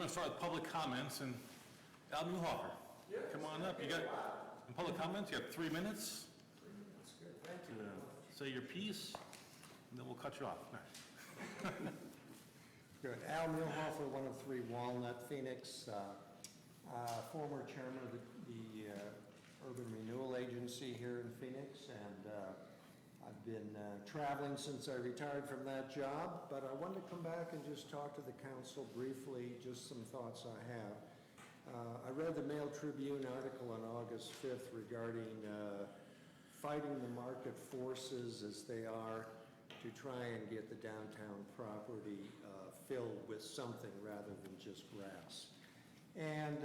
going to start with public comments, and Al Newhofer, come on up. You got, in public comments, you have 3 minutes. That's good, thank you. Say your piece, and then we'll cut you off. Good. Al Muehlhofer, 103 Walnut, Phoenix, former chairman of the Urban Renewal Agency here in Phoenix, and I've been traveling since I retired from that job, but I wanted to come back and just talk to the council briefly, just some thoughts I have. I read the Mail Tribune article on August 5th regarding fighting the market forces as they are to try and get the downtown property filled with something rather than just grass. And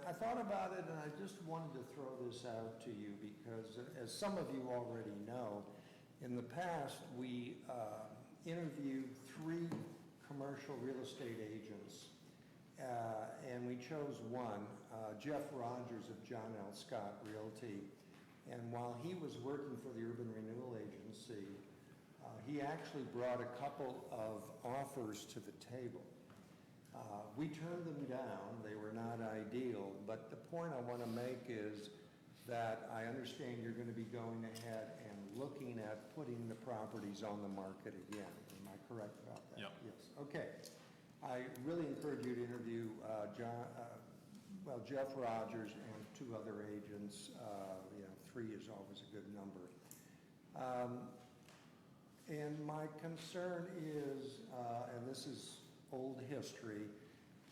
I thought about it, and I just wanted to throw this out to you because, as some of you already know, in the past we interviewed 3 commercial real estate agents, and we chose one, Jeff Rogers of John L. Scott Realty. And while he was working for the Urban Renewal Agency, he actually brought a couple of offers to the table. We turned them down. They were not ideal, but the point I want to make is that I understand you're going to be going ahead and looking at putting the properties on the market again. Am I correct about that? Yep. Yes. Okay. I really encourage you to interview Jeff Rogers and 2 other agents. 3 is always a good number. And my concern is, and this is old history,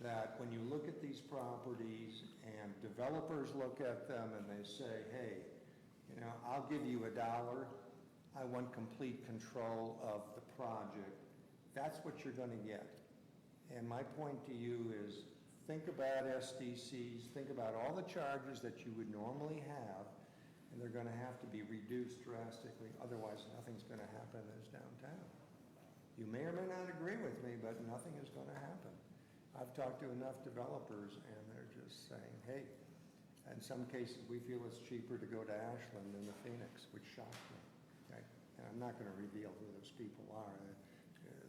that when you look at these properties and developers look at them and they say, hey, I'll give you $1, I want complete control of the project, that's what you're going to get. And my point to you is, think about SDCs, think about all the charges that you would normally have, and they're going to have to be reduced drastically, otherwise nothing's going to happen in this downtown. You may or may not agree with me, but nothing is going to happen. I've talked to enough developers, and they're just saying, hey, in some cases we feel it's cheaper to go to Ashland than to Phoenix, which shocked me. Okay? And I'm not going to reveal who those people are.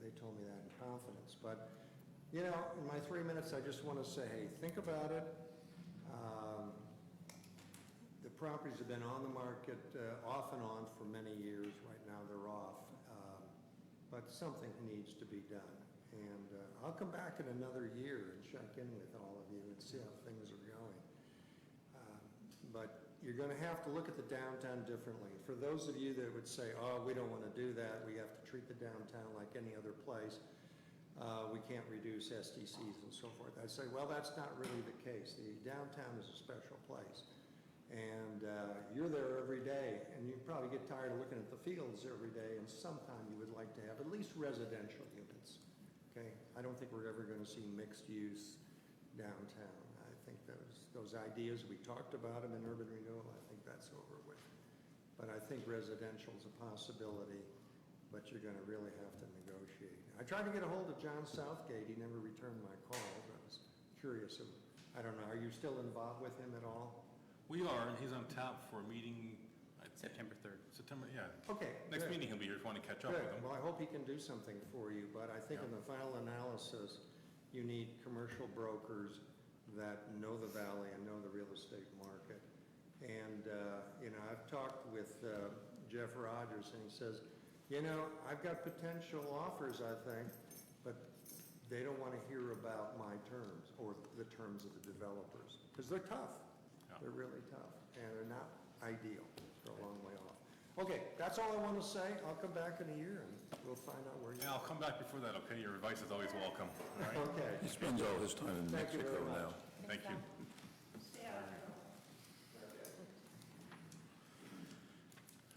They told me that in confidence. But, in my 3 minutes, I just want to say, hey, think about it. The properties have been on the market off and on for many years. Right now they're off. But something needs to be done. And I'll come back in another year and check in with all of you and see how things are going. But you're going to have to look at the downtown differently. For those of you that would say, oh, we don't want to do that, we have to treat the downtown like any other place, we can't reduce SDCs and so forth. I say, well, that's not really the case. The downtown is a special place. And you're there every day, and you probably get tired of looking at the fields every day, and sometime you would like to have at least residential units, okay? I don't think we're ever going to see mixed use downtown. I think those ideas, we talked about them in urban renewal, I think that's over with. But I think residential is a possibility, but you're going to really have to negotiate. I tried to get a hold of John Southgate. He never returned my calls. I was curious. I don't know, are you still involved with him at all? We are, and he's on tap for a meeting, September 3rd. September, yeah. Okay. Next good. meeting he'll be here if you want to catch up with Good. him. Well, I hope he can do something for you, but I think Yeah. in the final analysis, you need commercial brokers that know the valley and know the real estate market. And, I've talked with Jeff Rogers, and he says, I've got potential offers, I think, but they don't want to hear about my terms or the terms of the developers, because they're tough. Yeah. They're really tough, and they're not ideal. They're a long way off. Okay, that's all I want to say. I'll come back in a year, and we'll find out where you're Yeah, I'll come back before that, okay? Your advice is always welcome, all right? Okay. He spends all his time in Thank you very Mexico now. much. Thank you.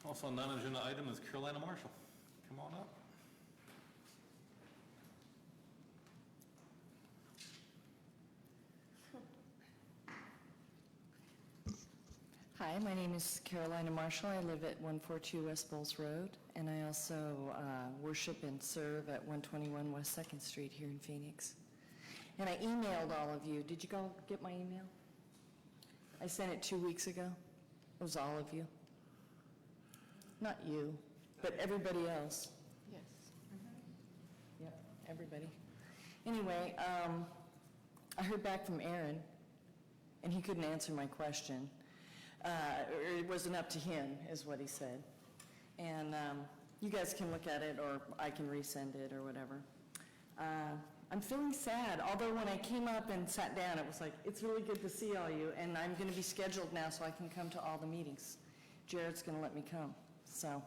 Also, a non-agenda item is Carolina Marshall. Come on up. Hi, my name is Carolina Marshall. I live at 142 West Bowles Road, and I also worship and serve at 121 West 2nd Street here in Phoenix. And I emailed all of you. Did you all get my email? I sent it 2 weeks ago. It was all of you. Not you, but everybody else. Yes. Yep, everybody. Anyway, I heard back from Aaron, and he couldn't answer my question. Or it wasn't up to him, is what he said. And you guys can look at it, or I can resend it, or whatever. I'm feeling sad, although when I came up and sat down, it was like, it's really good to see all you, and I'm going to be scheduled now so I can come to all the meetings. Jared's going to let me come, so.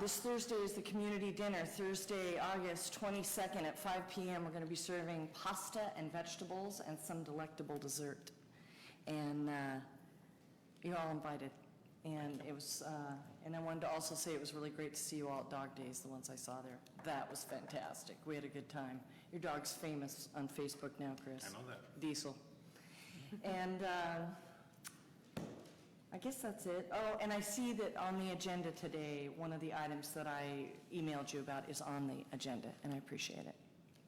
This Thursday is the community dinner, Thursday, August 22nd at 5 p.m. We're going to be serving pasta and vegetables and some delectable dessert. And you're all invited. And it was, and I wanted to also say it was really great to see you all at Dog Days, the ones I saw there. That was fantastic. We had a good time. Your dog's famous on Facebook now, Chris. I know that. Diesel. And I guess that's it. Oh, and I see that on the agenda today, one of the items that I emailed you about is on the agenda, and I appreciate it.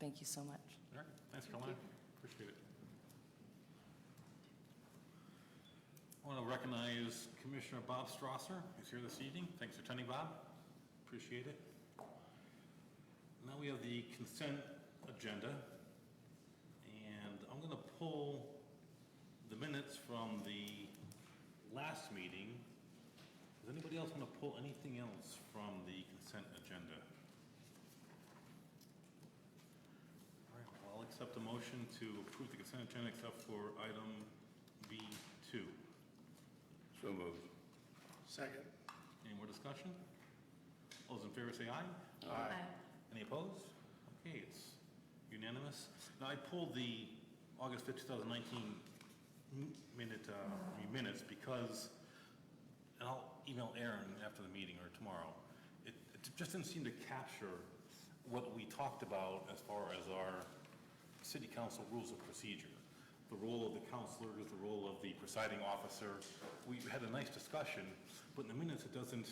Thank you so much. All right, thanks, Caroline. Appreciate it. I want to recognize Commissioner Bob Strasser, who's here this evening. Thanks for attending, Bob. Appreciate it. Now we have the consent agenda, and I'm going to pull the minutes from the last meeting. Does anybody else want to pull anything else from the consent agenda? All right, well, I'll accept a motion to approve the consent agenda except for item B2. So moved. Second. Any more discussion? All those in favor say aye. Aye. Any opposed? Okay, it's unanimous. Now, I pulled the August 5th, 2019 minutes because, and I'll email Aaron after the meeting or tomorrow, it just didn't seem to capture what we talked about as far as our city council rules of procedure. The role of the counselors, the role of the presiding officer. We had a nice discussion, but in the minutes it doesn't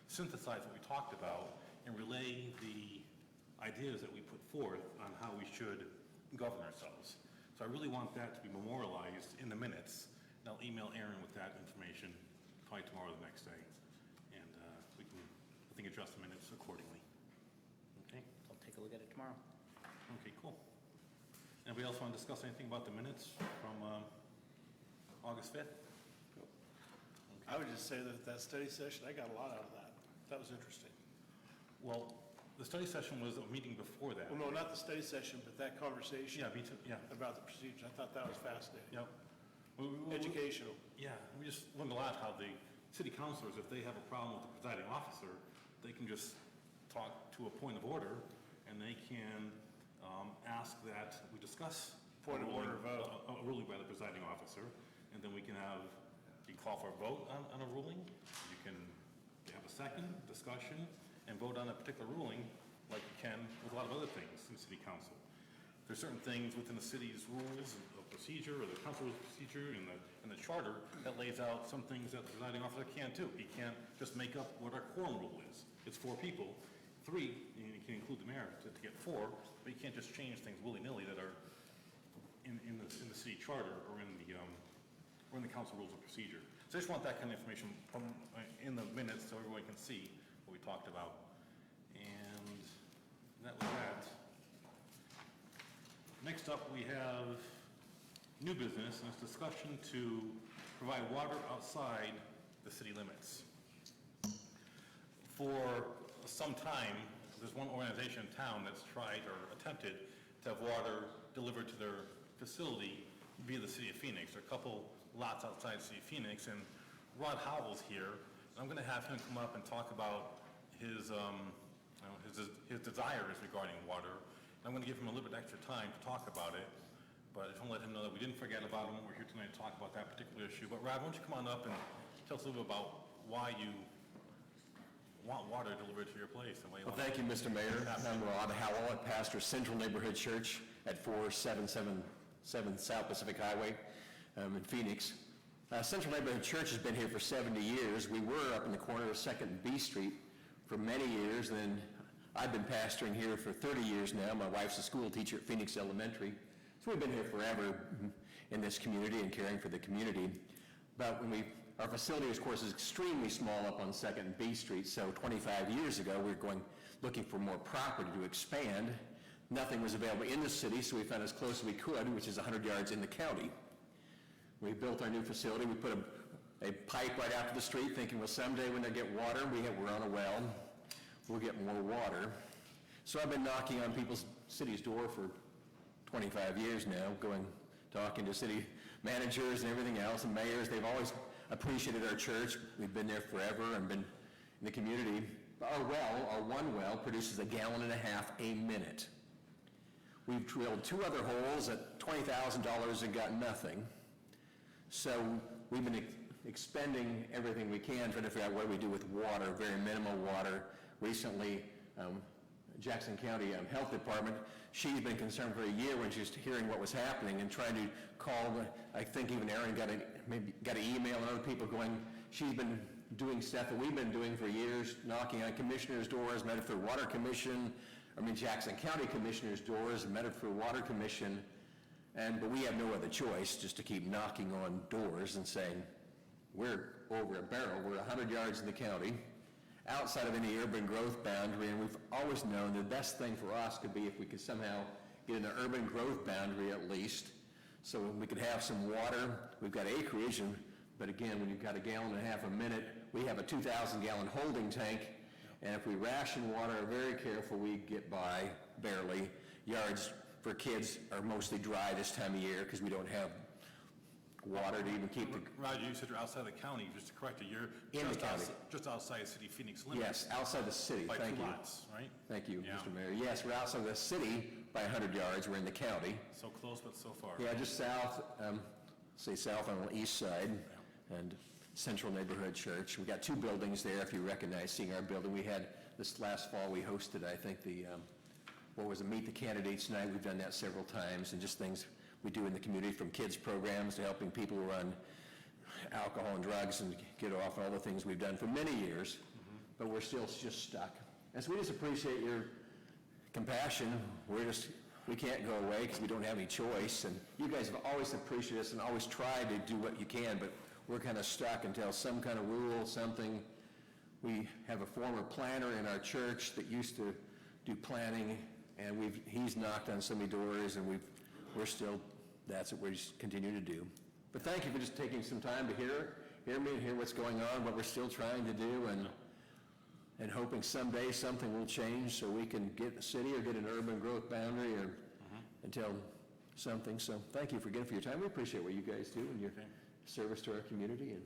synthesize what we talked about and relay the ideas that we put forth on how we should govern ourselves. So I really want that to be memorialized in the minutes, and I'll email Aaron with that information probably tomorrow or the next day, and we can, I think, adjust the minutes accordingly. Okay? I'll take a look at it tomorrow. Okay, cool. Anybody else want to discuss anything about the minutes from August 5th? I would just say that that study session, I got a lot out of that. That was interesting. Well, the study session was a meeting before that. Well, no, not the study session, but that conversation Yeah, me too, yeah. about the procedure. I thought that was fascinating. Yep. Educational. Yeah, we just learned a lot how the city councilors, if they have a problem with the presiding officer, they can just talk to a point of order, and they can ask that we discuss Point of order vote. a ruling by the presiding officer, and then we can have, you can call for a vote on a ruling, you can have a second discussion, and vote on a particular ruling like you can with a lot of other things in city council. There's certain things within the city's rules of procedure or the council's procedure in the charter that lays out some things that the presiding officer can't do. He can't just make up what our quorum rule is. It's 4 people, 3, and you can include the mayor to get 4, but you can't just change things willy-nilly that are in the city charter or in the council rules of procedure. So I just want that kind of information from, in the minutes so everyone can see what we talked about. And that was that. Next up, we have new business, and it's discussion to provide water outside the city limits. For some time, there's one organization in town that's tried or attempted to have water delivered to their facility via the city of Phoenix. There are a couple lots outside the city of Phoenix, and Rod Howell's here. I'm going to have him come up and talk about his desires regarding water. And I'm going to give him a little bit extra time to talk about it, but I just want to let him know that we didn't forget about him. We're here tonight to talk about that particular issue. But Rod, why don't you come on up and tell us a little bit about why you want water delivered to your place and why you Well, want thank you, Mr. Mayor. I'm Rod Howell. I pastor Central Neighborhood Church at 4777 South Pacific Highway in Phoenix. Central Neighborhood Church has been here for 70 years. We were up in the corner of 2nd and B Street for many years, and then I've been pastoring here for 30 years now. My wife's a school teacher at Phoenix Elementary. So we've been here forever in this community and caring for the community. But our facility, of course, is extremely small up on 2nd and B Street. So 25 years ago, we were looking for more property to expand. nothing was available in the city, so we found as close as we could, which is 100 yards in the county. We built our new facility. We put a pipe right out to the street, thinking, well, someday when they get water, we're on a well, we'll get more water. So I've been knocking on people's city's door for 25 years now, talking to city managers and everything else, and mayors. They've always appreciated our church. We've been there forever and been in the community. Our one well, produces 1.5 gallons a minute. We've drilled 2 other holes at $20,000 and got nothing. So we've been expending everything we can trying to figure out what we do with water, very minimal water. Recently, Jackson County Health Department, she's been concerned for a year when she's hearing what was happening and trying to call, I think even Aaron got an email and other people going, she's been doing stuff that we've been doing for years, knocking on commissioners' doors, Medford Water Commission, Jackson County Commissioners' doors, Medford Water Commission, but we have no other choice just to keep knocking on doors and saying, we're over a barrel, we're 100 yards in the county, outside of any urban growth boundary, and we've always known the best thing for us could be if we could somehow get an urban growth boundary at least, so we could have some water. We've got acreage, but again, when you've got 1.5 gallons a minute, we have a 2,000-gallon holding tank, and if we ration water very careful, we get by barely. Yards for kids are mostly dry this time of year because we don't have water to even keep the... Roger, you said you're outside the county, just to correct you, you're In the county. Just outside City of Phoenix limits. Yes, outside the city, By thank 2 you. lots, right? Thank you, Yeah. Mr. Mayor. Yes, we're outside the city by 100 yards, we're in the county. So close, but so far. Yeah, just south, south on the east side, and Central Neighborhood Church. We got 2 buildings there, if you recognize seeing our building. We had, this last fall, we hosted, I think, a Meet the Candidates Night. We've done that several times, and just things we do in the community, from kids programs to helping people who are on alcohol and drugs and get off, all the things we've done for many years, but we're still just stuck. And so we just appreciate your compassion. We can't go away because we don't have any choice, and you guys have always appreciated us and always tried to do what you can, but we're kind of stuck until some kind of rule, something. We have a former planner in our church that used to do planning, and he's knocked on so many doors, and that's what we just continue to do. But thank you for just taking some time to hear me and hear what's going on, what we're still trying to do, and hoping someday something will change so we can get a city or get an urban growth boundary or until something. So thank you for your time. We appreciate what you guys do and your service to our community. And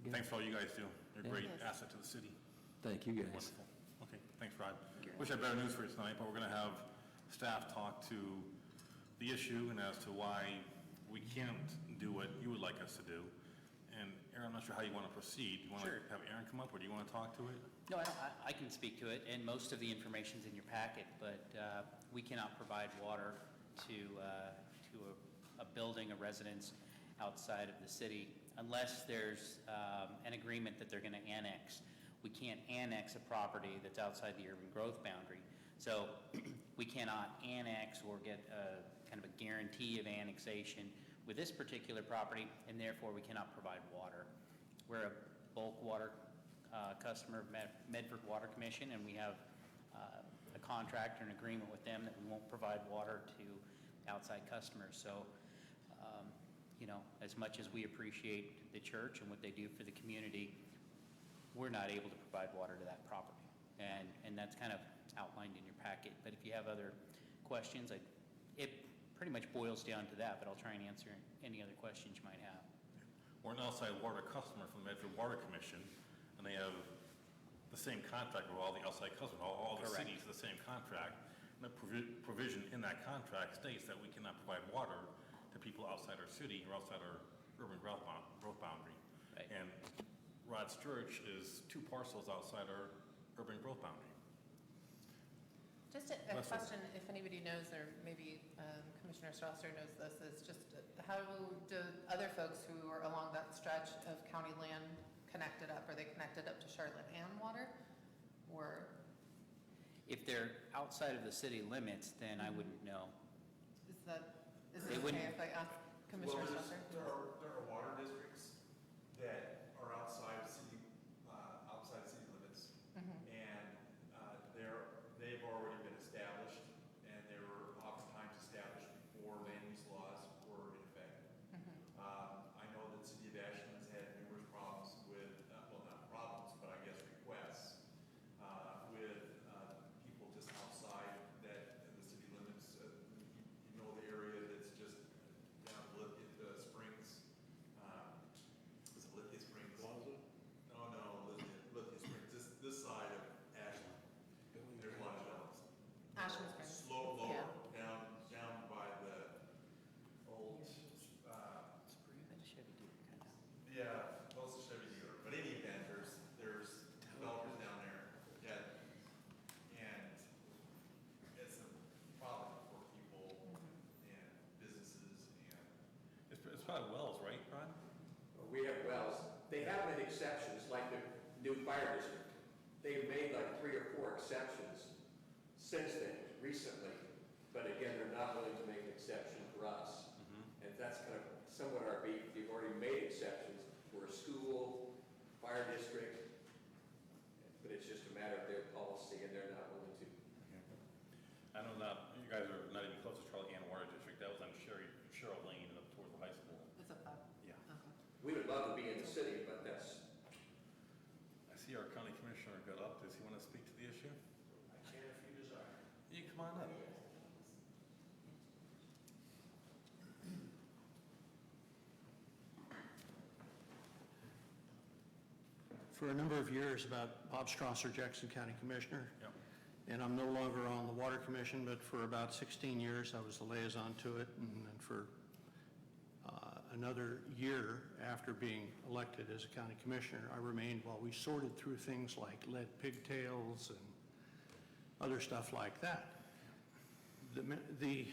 again, Thanks for all you guys do. You're a great asset to the city. thank you guys. Wonderful. Okay, thanks, Rod. Wish I had better news for you tonight, but we're going to have staff talk to the issue and as to why we can't do what you would like us to do. And Aaron, I'm not sure how you want to proceed. You want Sure. to have Aaron come up, or do you want to talk to it? No, I can speak to it, and most of the information's in your packet, but we cannot provide water to a building, a residence outside of the city unless there's an agreement that they're going to annex. We can't annex a property that's outside the urban growth boundary. So we cannot annex or get a kind of a guarantee of annexation with this particular property, and therefore we cannot provide water. We're a bulk water customer of Medford Water Commission, and we have a contract or an agreement with them that we won't provide water to outside customers. So, as much as we appreciate the church and what they do for the community, we're not able to provide water to that property. And that's kind of outlined in your packet. But if you have other questions, it pretty much boils down to that, but I'll try and answer any other questions you might have. We're an outside water customer from the Medford Water Commission, and they have the same contract with all the outside customers, all the Correct. cities, the same contract. And the provision in that contract states that we cannot provide water to people outside our city or outside our urban growth boundary. Right. And Rod's Church is 2 parcels outside our urban growth boundary. Just a Leslie. question, if anybody knows, or maybe Commissioner Strasser knows this, is just how do other folks who are along that stretch of county land connected up? Are they connected up to Charlotte and water? Or, If they're outside of the city limits, then I wouldn't know. is it They okay wouldn't- if I ask Commissioner Well, Strasser? there are water districts that are outside city limits. And they've already been established, and they're guys are not even close to Charlotte Ann Water District. That was on Cheryl Lane and up towards the high school. It's a pub. Yeah. Okay. We would love to be in the city, but that's, I see our county commissioner got up. Does he want to speak to the issue? I can if you desire. You come on up. For a number of years, about Bob Strasser, Jackson County Commissioner. Yep. And I'm no longer on the Water Commission, but for about 16 years, I was the liaison to it. And then for another year after being elected as a county commissioner, I remained while we sorted through things like lead pigtails and other stuff like that. The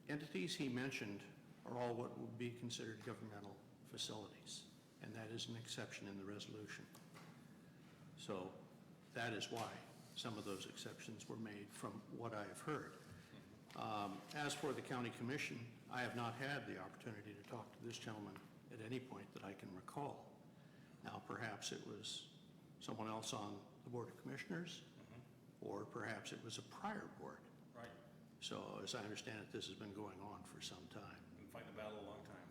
entities he mentioned are all what would be considered governmental facilities, and that is an exception in the resolution. So that is why some of those exceptions were made from what I have heard. As for the county commission, I have not had the opportunity to talk to this gentleman at any point that I can recall. Now, perhaps it was someone else on the Board of Commissioners, or perhaps it was a prior board. Right. So as I understand it, this has been going on for some time. Been fighting the battle a long time.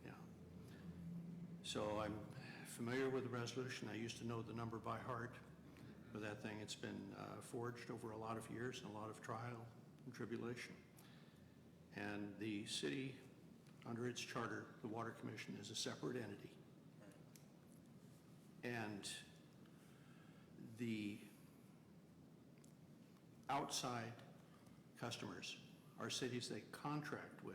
Yeah. So I'm familiar with the resolution. I used to know the number by heart for that thing. It's been forged over a lot of years and a lot of trial and tribulation. And the city, under its charter, the Water Commission is a separate entity. And the outside customers are cities they contract with.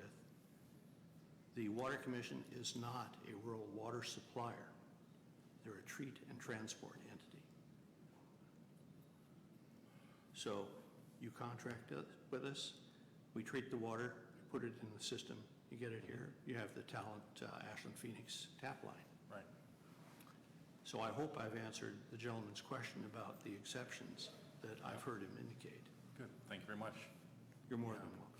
The Water Commission is not a rural water supplier. They're a treat and transport entity. So you contract with us, we treat the water, put it in the system, you get it here, you have the Talent Ashland Phoenix tap line. Right. So I hope I've answered the gentleman's question about the exceptions that I've heard him indicate. Good. Thank you very much. You're more than welcome.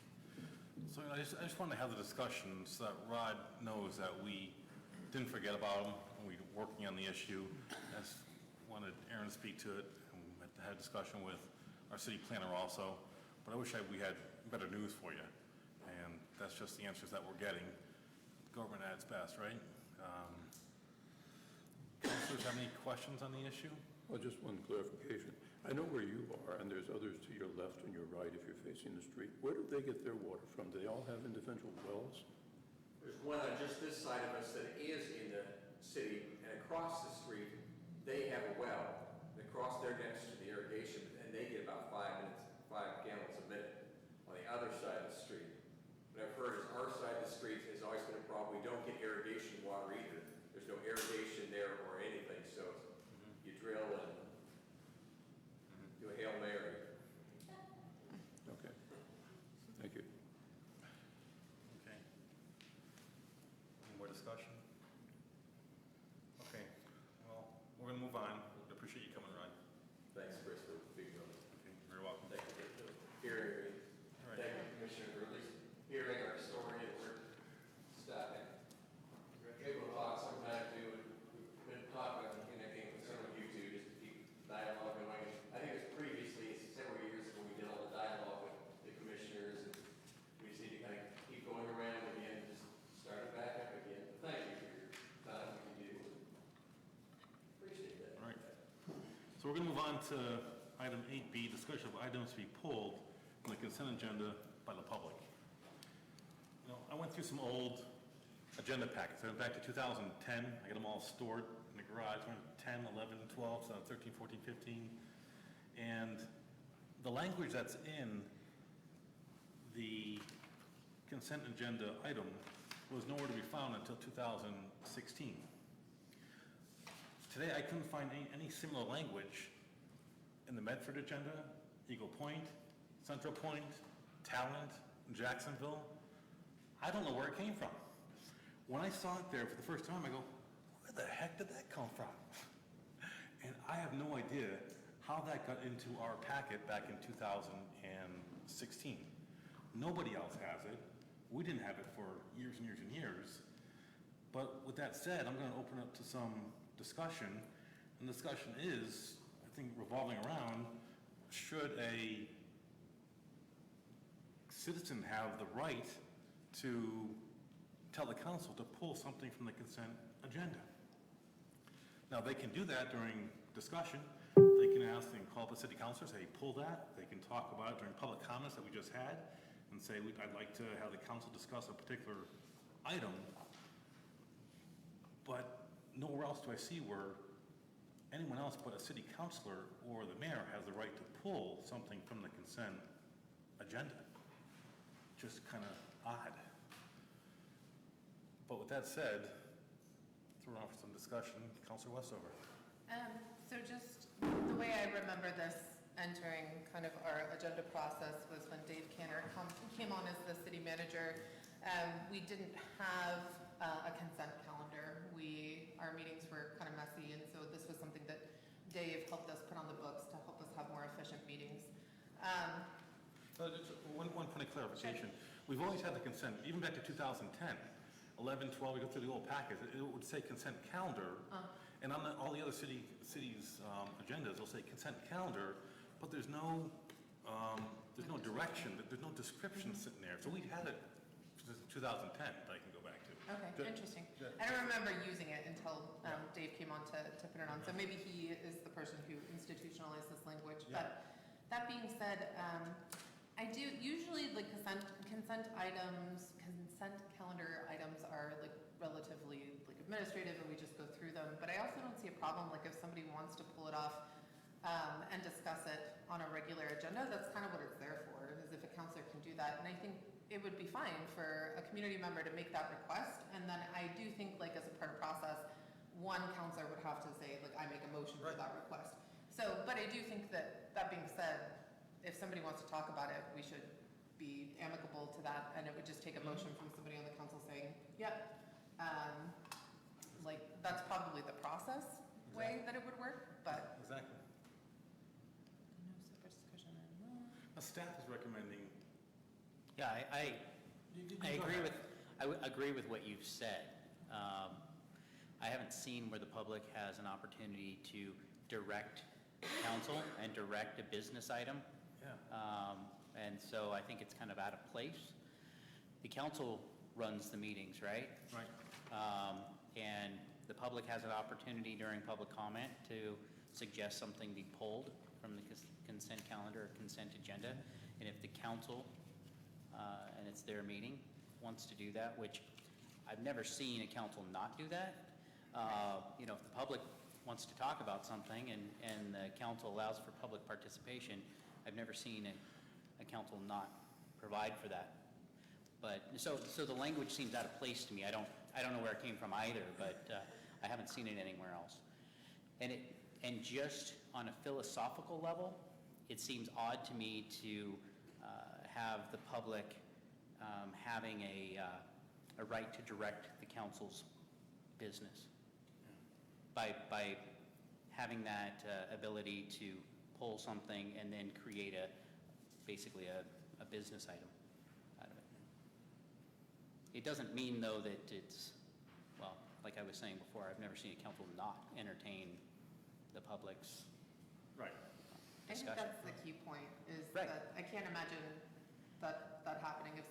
So I just wanted to have the discussion so that Rod knows that we didn't forget about him when we were working on the issue. I just wanted Aaron to speak to it, and we had a discussion with our city planner also. But I wish we had better news for you, and that's just the answers that we're getting. Government at its best, right? Councilors have any questions on the issue? Well, just one clarification. I know where you are, and there's others to your left and your right if you're facing the street. Where do they get their water from? Do they all have individual wells? there's one on just this side of us that is in the city, and across the street, they have a well. Across there next to the irrigation, and they get about 5 gallons a minute on the other side of the street. What I've heard is our side of the street has always been a problem. We don't get irrigation water either. There's no irrigation there or anything, so you drill and do a Hail Mary. Okay. Thank you. Okay. Any more discussion? Okay, well, we're gonna move on. We appreciate you coming, Rod. Thanks, Chris, for being on. Okay, you're welcome. Thank you for hearing me. All right. Thank you, Commissioner, for at least hearing our story and we're stopping. We're able to talk sometime too, and we've been talking, and I came concerned with you two, just to keep dialogue going. I think it was previously, several years ago, we did all the dialogue with the commissioners, and we just need to kind of keep going around again, just start it back up again. Thank you for your time, what you do. Appreciate that. All right. So we're gonna move on to item 8B, discussion of items to be pulled from the consent agenda by the public. You know, I went through some old agenda packets. I went back to 2010. I got them all stored in the garage. Went 10, 11, 12, so 13, 14, 15. And the language that's in the consent agenda item was nowhere to be found until 2016. Today, I couldn't find any similar language in the Medford agenda, Eagle Point, Central Point, Talent, Jacksonville. I don't know where it came from. When I saw it there for the first time, I go, where the heck did that come from? And I have no idea how that got into our packet back in 2016. Nobody else has it. We didn't have it for years and years and years. But with that said, I'm going to open up to some discussion. And the discussion is, I think, revolving around, should a citizen have the right to tell the council to pull something from the consent agenda. Now, they can do that during discussion. They can ask and call up the city councilor, say, pull that. They can talk about it during public comments that we just had and say, I'd like to have the council discuss a particular item. But nowhere else do I see where anyone else but a city councilor or the mayor has the right to pull something from the consent agenda. Just kind of odd. But with that said, throwing off some discussion, Councilor Westover. So just the way I remember this entering kind of our agenda process was when Dave Canner came on as the city manager. We didn't have a consent calendar. Our meetings were kind of messy, and so this was something that Dave helped us put on the books to help us have more efficient meetings. Just one point of clarification. We've always had the consent, even back to 2010, 11, 12, we go through the old packet, it would say consent calendar, and on all the other cities' agendas, it'll say consent calendar, but there's no direction, there's no description sitting there. So we've had it since 2010 that I can go back to. Okay, interesting. I don't remember using it until Dave came on to put it on, so maybe he is the person who institutionalized this language. Yeah. But that being said, I do, usually like consent items, consent calendar items are like relatively like administrative and we just go through them. But I also don't see a problem, like if somebody wants to pull it off and discuss it on a regular agenda, that's kind of what it's there for, is if a counselor can do that. And I think it would be fine for a community member to make that request. And then I do think like as a part of process, one counselor would have to say, like, I make a motion for that request. So, but I do think that being said, if somebody wants to talk about it, we should be amicable to that, and it would just take a motion from somebody on the council saying, yep. Like, that's probably the process way that it would work, but. Exactly. No separate discussion. Now, staff is recommending. Yeah, I Go agree ahead. agree with what you've said. I haven't seen where the public has an opportunity to direct council and direct a business item. Yeah. And so I think it's kind of out of place. The council runs the meetings, right? Right. And the public has an opportunity during public comment to suggest something be pulled from the consent calendar or consent agenda. And if the council, and it's their meeting, wants to do that, which I've never seen a council not do that. If the public wants to talk about something and the council allows for public participation, I've never seen a council not provide for that. But, so the language seems out of place to me. I don't know where it came from either, but I haven't seen it anywhere else. And just on a philosophical level, it seems odd to me to have the public having a right to direct the council's business by having that ability to pull something and then create basically a business item out of it. It doesn't mean, though, that it's, well, like I was saying before, I've never seen a council not entertain the public's Right. I think discussion. that's the key point, is Right. that I can't imagine that happening if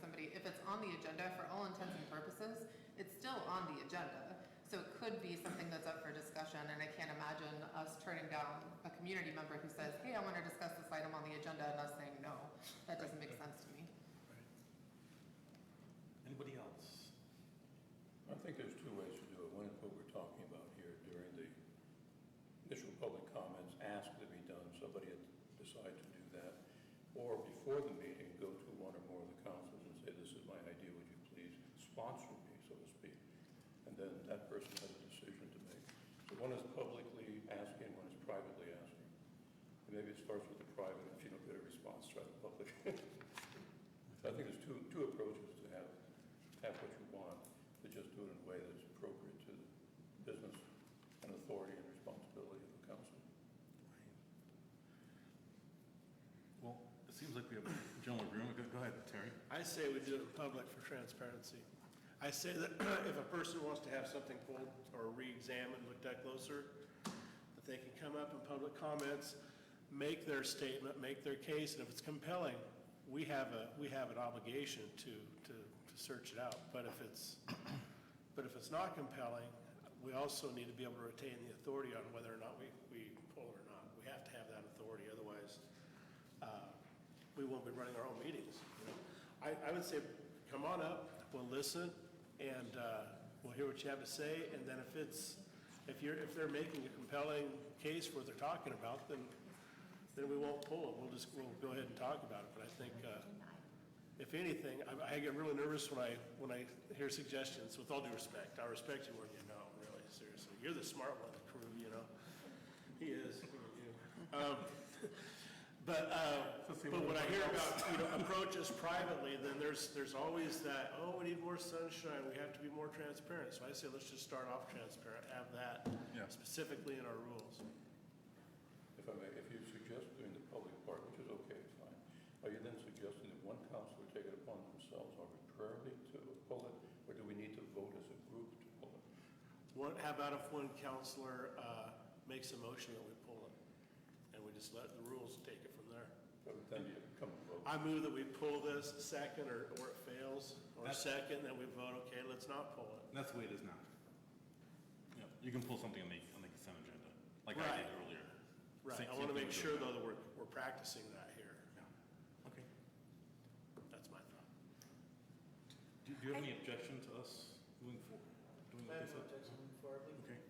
it's on the agenda, for all intents and purposes, it's still on the agenda. So it could be something that's up for discussion, and I can't imagine us turning down a community member who says, hey, I want to discuss this item on the agenda, and us saying no. That doesn't make sense to me. Anybody else? I think there's two ways to do it. One is what we're talking about here during the initial public comments, ask to be done, somebody had decided to do that. Or before the meeting, go to one or more of the councils and say, this is my idea, would you please sponsor me, so to speak? And then that person has a decision to make. So one is publicly asking, one is privately asking. And maybe it starts with the private, if you don't get a response, try the public. So I think there's two approaches to have what you want, but just do it in a way that's appropriate to the business and authority and responsibility of the council. Well, it seems like we have a general agreement. Go ahead, Terry. I say we do it in public for transparency. I say that if a person wants to have something pulled or re-examined, looked at closer, that they can come up in public comments, make their statement, make their case, and if it's compelling, we have an obligation to search it out. But if it's not compelling, we also need to be able to retain the authority on whether or not we pull or not. We have to have that authority, otherwise we won't be running our own meetings. You know? I would say, come on up, we'll listen, and we'll hear what you have to say, and then if they're making a compelling case for what they're talking about, then we won't pull it. We'll go ahead and talk about it. But I think, if anything, I get really nervous when I hear suggestions. With all due respect, I respect you more than you know. Really, seriously, you're the smart one of the crew. You know, he is. But when I hear about approaches privately, then there's always that, oh, we need more sunshine. We have to be more transparent. So I say let's just start off transparent. Have that specifically in our rules. If I may, if you suggest doing the public part, which is okay, fine, are you then suggesting that one counselor take it upon themselves arbitrarily to pull it, or do we need to vote as a group to pull it? How about if one counselor makes a motion that we pull it, and we just let the rules take it from there? But then you come and vote. I move that we pull this second, or it fails, or second, then we vote, okay, let's not pull it. That's the way it is now. Yeah, you can pull something on the consent agenda, like I Right. did earlier. Right, Same I want to thing make we're sure, doing though, now. that we're practicing that here. Yeah. Okay. That's my thought. Do you have any objection to us moving forward? Doing what they said? Okay.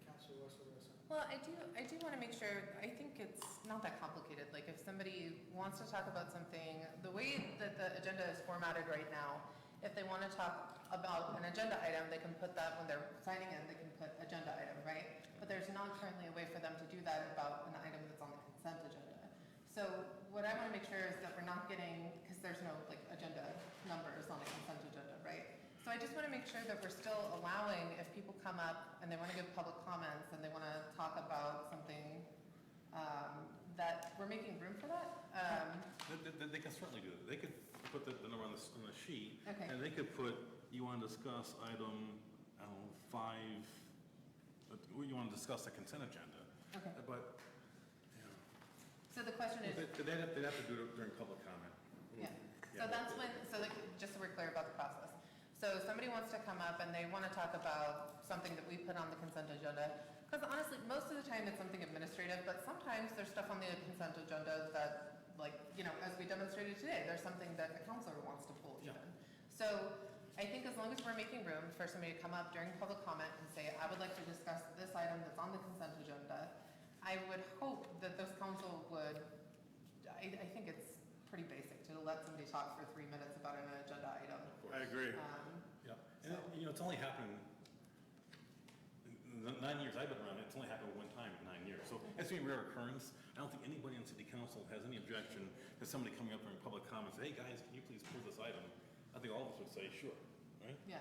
Well, I do want to make sure, I think it's not that complicated. Like, if somebody wants to talk about something, the way that the agenda is formatted right now, if they want to talk about an agenda item, they can put that when they're signing in, they can put agenda item, right? But there's not currently a way for them to do that about an item that's on the consent agenda. So what I want to make sure is that we're not getting, because there's no like agenda numbers on the consent agenda, right? So I just want to make sure that we're still allowing, if people come up and they want to give public comments and they want to talk about something, that we're making room for that. They can certainly do that. They could put the number on the sheet. Okay. And they could put, you want to discuss item, I don't know, 5, you want to discuss the consent agenda. Okay. But, So the question is, they'd have to do it during public comment. yeah, so that's when, so like, just so we're clear about the process. So somebody wants to come up and they want to talk about something that we put on the consent agenda. Because honestly, most of the time it's something administrative, but sometimes there's stuff on the consent agenda that, like, as we demonstrated today, there's something that a counselor wants to pull even. So I think as long as we're making room for somebody to come up during public comment and say, I would like to discuss this item that's on the consent agenda, I would hope that those council would, I think it's pretty basic to let somebody talk for 3 minutes about an agenda item. I agree. Yeah, and it's only happened, in the 9 years I've been around, it's only happened one time in 9 years. So it's a rare occurrence. I don't think anybody on city council has any objection to somebody coming up during public comments, hey guys, can you please pull this item? I think all of us would say, sure, right? Yeah,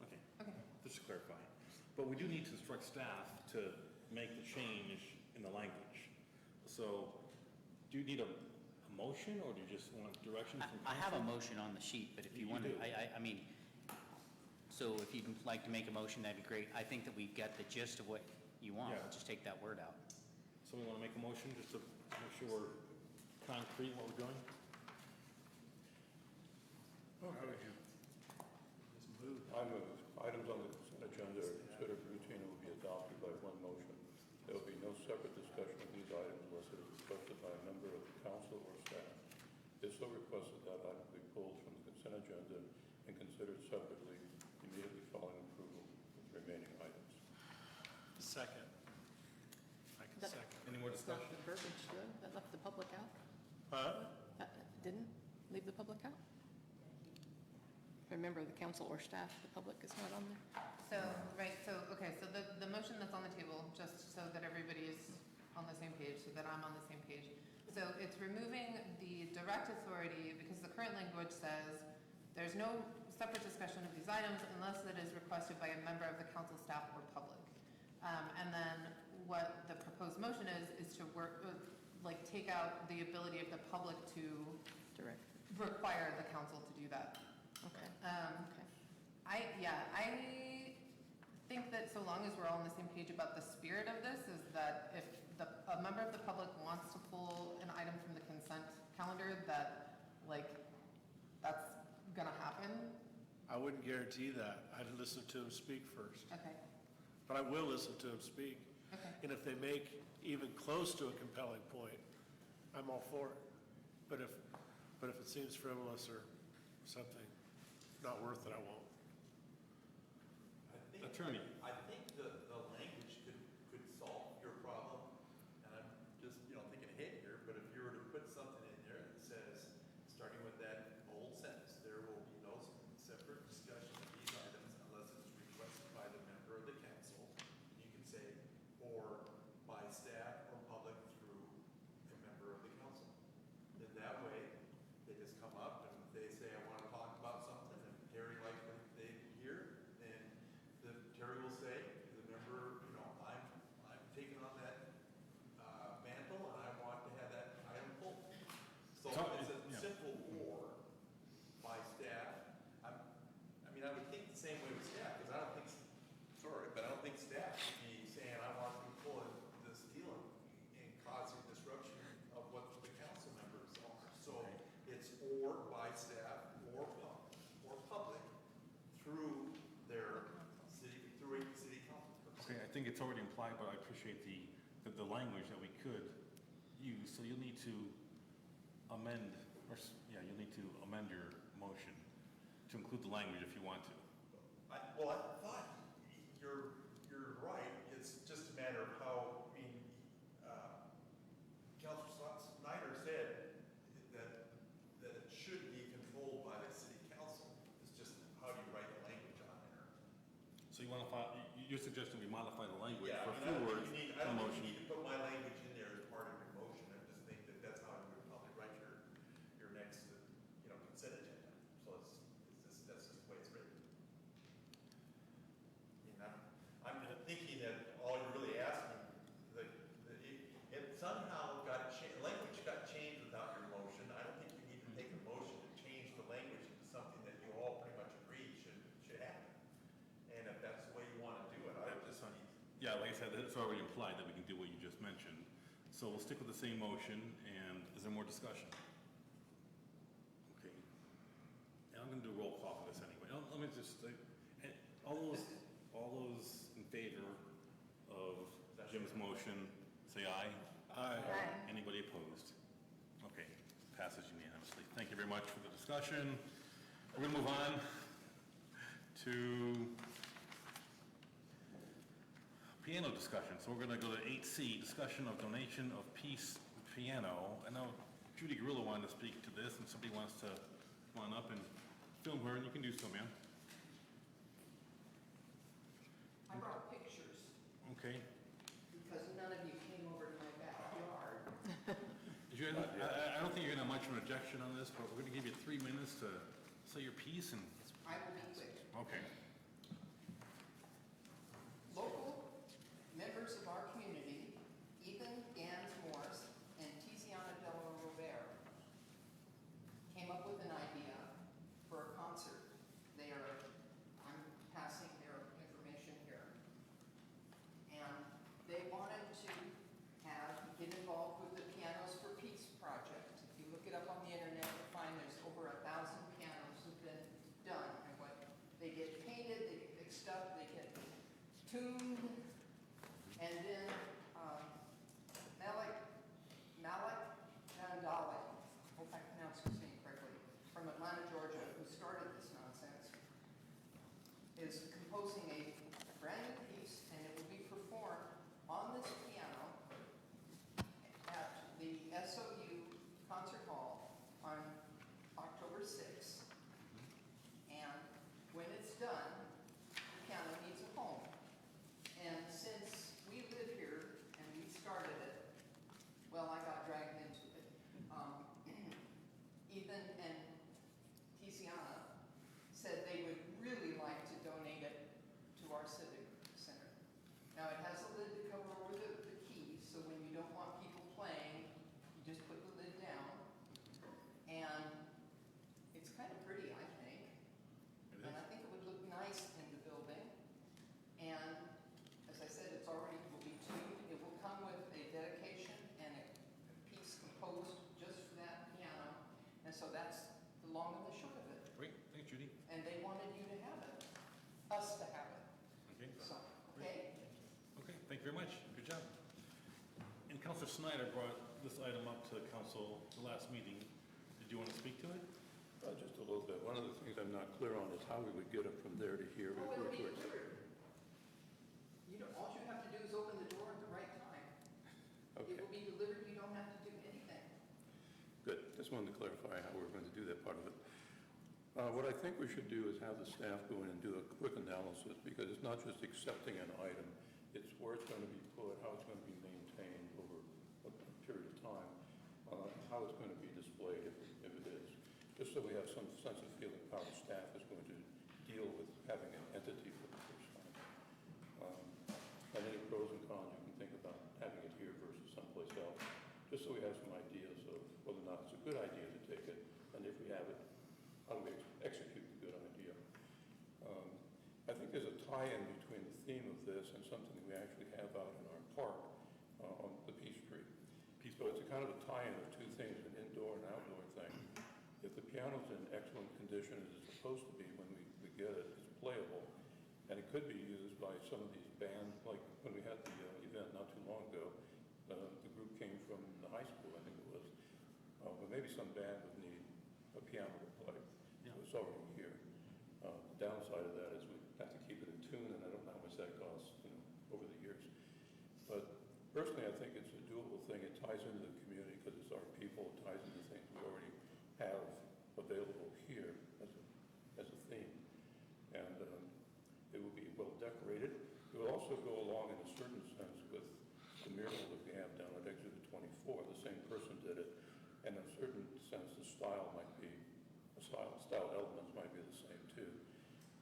Okay, okay. just to clarify. But we do need to instruct staff to make the change in the language. So do you need a motion, or do you just want direction from council? I have a motion on the sheet, but if you You want to, do. I mean, so if you'd like to make a motion, that'd be great. I think that we get the gist of what you want. Yeah. We'll just take that word out. So we want to make a motion just to make sure we're concrete in what we're doing? How would you? I move items on the consent agenda are considered routine and will be adopted by one motion. There will be no separate discussion of these items unless it is requested by a member of the council or staff. If so requested, that item will be pulled from the consent agenda and considered separately immediately following approval of the remaining items. Second. I can That- second. Any more That's not discussion? the verbiage, though, that left the public out. Huh? That didn't leave the public out? Remember, the council or staff, the public is not on there. So, right, so, okay, so the motion that's on the table, just so that everybody is on the same page, so that I'm on the same page. So it's removing the direct authority, because the current language says there's no separate discussion of these items unless it is requested by a member of the council, staff, or public. And then what the proposed motion is to work, take out the ability of the public to Direct. require the council to do that. Okay. Okay. I think that so long as we're all on the same page about the spirit of this, is that if a member of the public wants to pull an item from the consent calendar that, that's gonna happen? I wouldn't guarantee that. I'd listen to him speak first. Okay, But I will listen to him speak. okay. And if they make even close to a compelling point, I'm all for it. But if it seems frivolous or something not worth it, I won't. Attorney. I think the language could solve your problem, and I'm just, thinking ahead here, but if you were to put something in there that says, starting with that bold sentence, there will be no separate discussion of these items unless it's requested by the member of the council. You can say, or by staff or public through a member of the council. Then that way, they just come up and they say, I want to talk about something, and Terry likes what they hear, then Terry will say, the member, I'm taking on that mantle, and I want to have that item pulled. So So, it's a yeah. simple or by staff. I would think the same way with staff, because I don't think, but I don't think staff should be saying, I want to pull this deal and causing disruption of what the council members are. So it's or by staff or public through their through a city council person. Okay, I think it's already implied, but I appreciate the language that we could use. So you'll need to amend, you'll need to amend your motion to include the language if you want to. I thought you're right. It's just a matter of how, Councilor Snyder said that it should be controlled by the city council. It's just how do you write the language on there? So you want to, you're suggesting we modify the language Yeah, for I don't forward think you motion. need to put my language in there as part of your motion. I just think that that's how you would probably write your next, consent agenda. So that's just the way it's written. I'm thinking that all you're really asking, it somehow language got changed without your motion. I don't think you need to take a motion to change the language into something that you all pretty much agree should happen. And if that's the way you want to do it, I just need. Yeah, like I said, it's already implied that we can do what you just mentioned. So we'll stick with the same motion, and is there more discussion? Okay. And I'm gonna do a roll call for this anyway. Let me just, all those in favor of Jim's motion, say aye. Aye. Anybody opposed? Okay, passes unanimously. Thank you very much for the discussion. We're gonna move on to piano discussion. So we're gonna go to 8C, discussion of donation of Peace Piano. I know Judy Grillo wanted to speak to this, and somebody wants to come on up and film her, and you can do so, ma'am. I brought pictures Okay. because none of you came over to my backyard. I don't think you're gonna have much of an objection on this, but we're gonna give you 3 minutes to say your piece and, I will be quick. okay. Local members of our community, Ethan Gans Morris and Tiziana Della Rovere, came up with an idea for a concert. I'm passing their information here. And they wanted to get involved with the Pianos for Peace project. If you look it up on the internet, you'll find there's over 1,000 pianos have been done. And what they get painted, they get fixed up, they get tuned, and then Malik Vandali, hope I pronounced his name correctly, from Atlanta, Georgia, who started this nonsense, is composing a brand new piece, and it will be performed on this piano at the SOU Concert Hall on October 6th. And when it's done, the piano needs a home. And since we live here Judy. And they wanted you to have it, us to have it, Okay. so, okay? Okay, thank you very much. Good job. And Counselor Snyder brought this item up to council the last meeting. Did you want to speak to it? Just a little bit. One of the things I'm not clear on is how we would get it from there to here. Oh, it'll be delivered. You know, all you have to do is open the door at the right time. It Okay, will be delivered, you don't have to do anything. good. Just wanted to clarify how we're going to do that part of it. What I think we should do is have the staff go in and do a quick analysis, because it's not just accepting an item, it's where it's going to be put, how it's going to be maintained over a period of time, how it's going to be displayed if it is, just so we have some sense of feeling how the staff is going to deal with having an entity for the first time. And any pros and cons you can think about having it here versus someplace else, just so we have some ideas of whether or not it's a good idea to take it, and if we have it, how do we execute the good idea. I think there's a tie-in between the theme of this and something that we actually have out in our park on the Peace Tree. So it's a kind of a tie-in of two things, an indoor and outdoor thing. If the piano's in excellent condition as it's supposed to be when we get it, it's playable, and it could be used by some of these bands, like when we had the event not too long ago, the group came from the high school, I think it was, but maybe some band would need a piano to play. Yeah. It's already here. The downside of that is we have to keep it in tune, and I don't know how much that costs, over the years. But personally, I think it's a doable thing. It ties into the community because it's our people. It ties into things we already have available here as a theme. And it will be well decorated. It will also go along in a certain sense with the mural that we have down at Exhibit 24. The same person did it. And in a certain sense, the style might be, style elements might be the same too.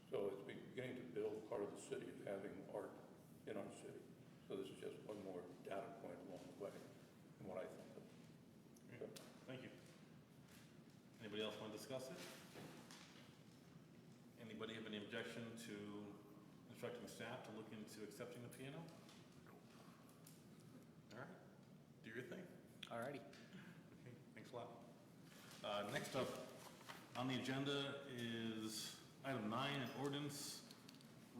So it's beginning to build part of the city of having art in our city. So this is just one more data point along the way in what I think of. Okay, thank you. Anybody else want to discuss it? Anybody have any objection to instructing staff to look into accepting the piano? All right, do your thing. All righty. Okay, thanks a lot. Next up on the agenda is item 9, an ordinance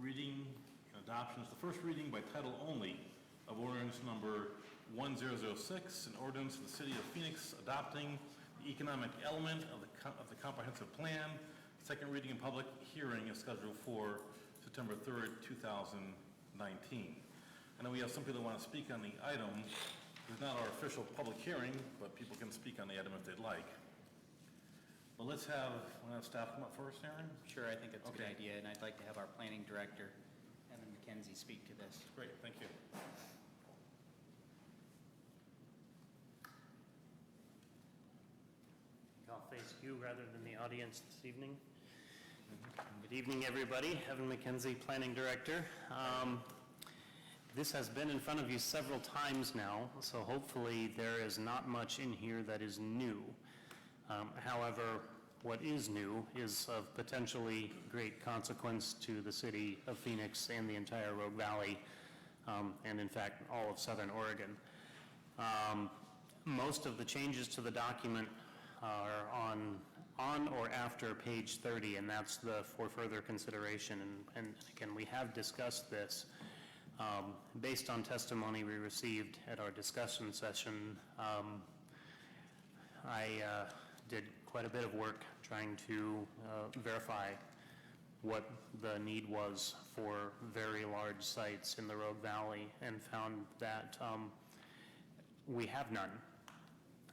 reading and adoption. It's the first reading by title only of ordinance number 1006, an ordinance of the city of Phoenix adopting the economic element of the comprehensive plan. Second reading and public hearing is scheduled for September 3rd, 2019. I know we have some people that want to speak on the item. It's not our official public hearing, but people can speak on the item if they'd like. But we'll have staff come up first, Aaron? Sure, I think that's a good Okay. idea, and I'd like to have our planning director, Evan McKenzie, speak to this. Great, thank you. I'll face you rather than the audience this evening. Good evening, everybody. Evan McKenzie, Planning Director. This has been in front of you several times now, so hopefully there is not much in here that is new. However, what is new is of potentially great consequence to the city of Phoenix and the entire Rogue Valley, and in fact, all of Southern Oregon. Most of the changes to the document are on or after page 30, and that's the for further consideration. And again, we have discussed this. Based on testimony we received at our discussion session, I did quite a bit of work trying to verify what the need was for very large sites in the Rogue Valley, and found that we have none.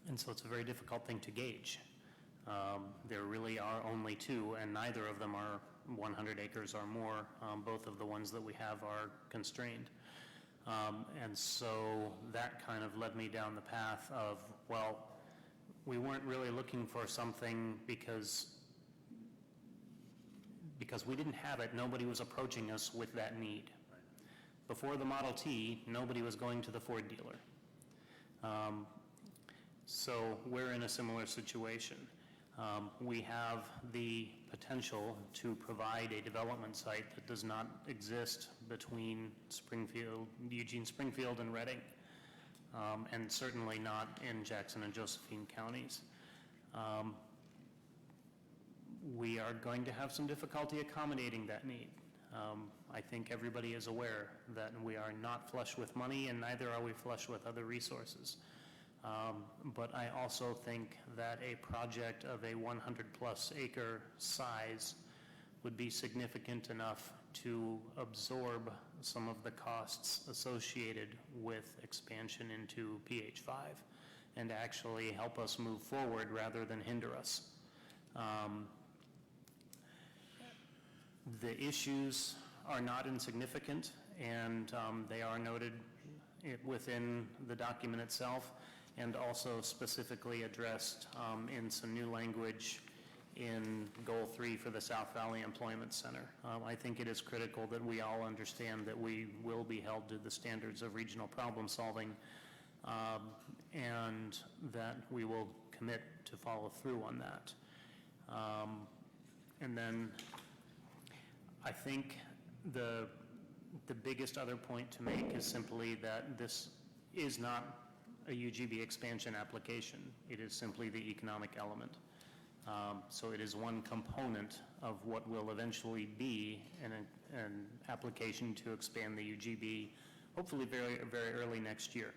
And so it's a very difficult thing to gauge. There really are only 2, and neither of them are 100 acres or more. Both of the ones that we have are constrained. And so that kind of led me down the path of, well, we weren't really looking for something because we didn't have it. Nobody was approaching us with that need. Before the Model T, nobody was going to the Ford dealer. So we're in a similar situation. We have the potential to provide a development site that does not exist between Eugene Springfield and Redding, and certainly not in Jackson and Josephine counties. we are going to have some difficulty accommodating that need. I think everybody is aware that we are not flush with money, and neither are we flush with other resources. But I also think that a project of a 100-plus acre size would be significant enough to absorb some of the costs associated with expansion into PH5 and actually help us move forward rather than hinder us. The issues are not insignificant, and they are noted within the document itself, and also specifically addressed in some new language in Goal 3 for the South Valley Employment Center. I think it is critical that we all understand that we will be held to the standards of regional problem solving, and that we will commit to follow through on that. And then I think the biggest other point to make is simply that this is not a UGB expansion application. It is simply the economic element. So it is one component of what will eventually be an application to expand the UGB, hopefully very, very early next year.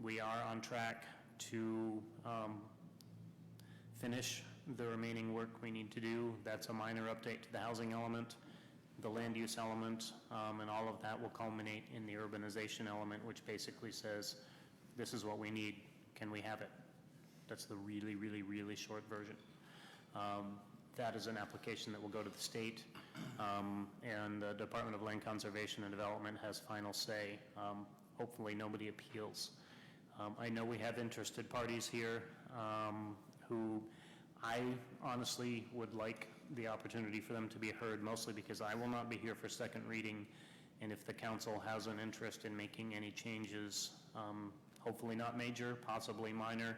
We are on track to finish the remaining work we need to do. That's a minor update to the housing element, the land use element, and all of that will culminate in the urbanization element, which basically says, this is what we need, can we have it? That's the really, really, really short version. That is an application that will go to the state, and the Department of Land Conservation and Development has final say. Hopefully nobody appeals. I know we have interested parties here who I honestly would like the opportunity for them to be heard, mostly because I will not be here for second reading, and if the council has an interest in making any changes, hopefully not major, possibly minor,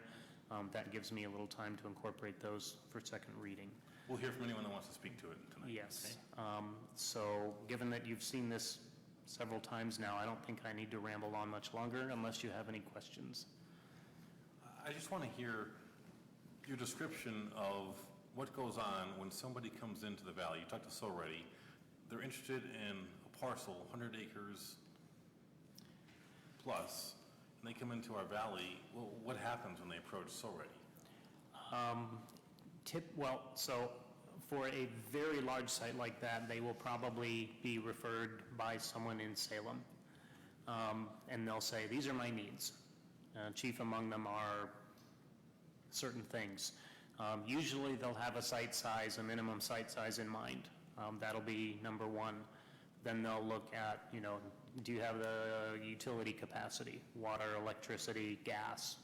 that gives me a little time to incorporate those for second reading. We'll hear from anyone that wants to speak to it tonight. Yes. So given that you've seen this several times now, I don't think I need to ramble on much longer unless you have any questions. I just want to hear your description of what goes on when somebody comes into the valley. You talked to us already. They're interested in a parcel, 100 acres plus, and they come into our valley. Well, what happens when they approach Sorretti? So for a very large site like that, they will probably be referred by someone in Salem. And they'll say, these are my needs. Chief among them are certain things. Usually they'll have a site size, a minimum site size in mind. That'll be number one. Then they'll look at, do you have the utility capacity, water, electricity, gas,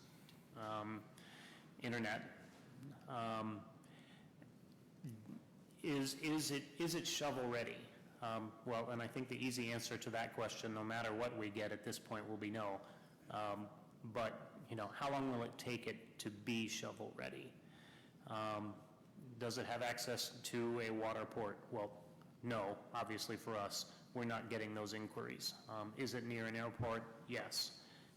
internet? Is it shovel ready? Well, and I think the easy answer to that question, no matter what we get at this point, will be no. But how long will it take it to be shovel ready? Does it have access to a water port? Well, no, obviously for us. We're not getting those inquiries. Is it near an airport? Yes.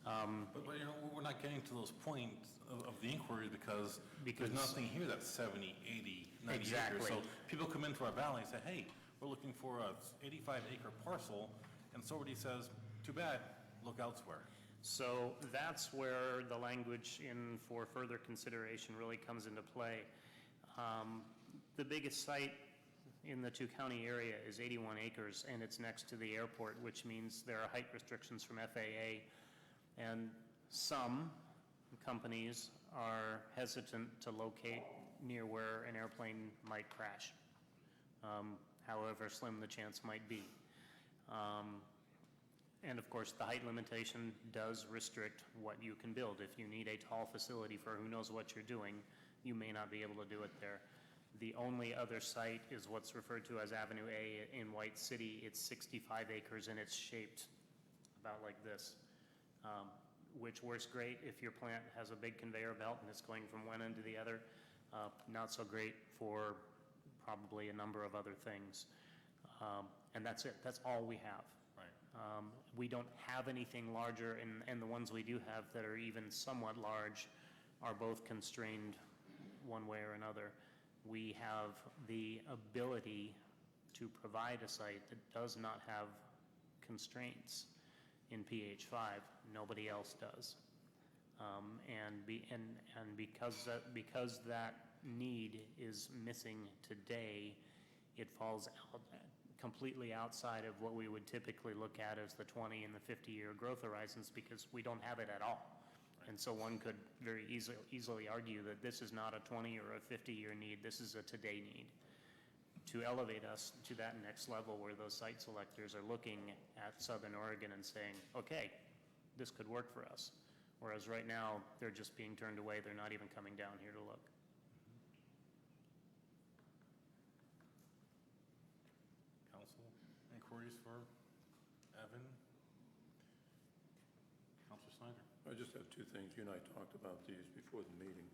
But we're not getting to those points of the inquiry because there's nothing here that's 70, 80, 90 Exactly. acres. So people come into our valley and say, hey, we're looking for a 85-acre parcel, and somebody says, too bad, look elsewhere. So that's where the language in for further consideration really comes into play. The biggest site in the two-county area is 81 acres, and it's next to the airport, which means there are height restrictions from FAA, and some companies are hesitant to locate near where an airplane might crash, however slim the chance might be. And of course, the height limitation does restrict what you can build. If you need a tall facility for who knows what you're doing, you may not be able to do it there. The only other site is what's referred to as Avenue A in White City. It's 65 acres and it's shaped about like this, which works great if your plant has a big conveyor belt and it's going from one end to the other. Not so great for probably a number of other things. And that's it. That's all we have. Right. We don't have anything larger, and the ones we do have that are even somewhat large are both constrained one way or another. we have the ability to provide a site that does not have constraints in PH5. Nobody else does. And because that need is missing today, it falls out, completely outside of what we would typically look at as the 20 and the 50-year growth horizons, because we don't have it at all. And so one could very easily argue that this is not a 20 or a 50-year need, this is a today need. To elevate us to that next level where those site selectors are looking at Southern Oregon and saying, okay, this could work for us. Whereas right now, they're just being turned away, they're not even coming down here to look. Council, any queries for Evan? Councilor Snyder? I just have two things. You and I talked about these before the meeting.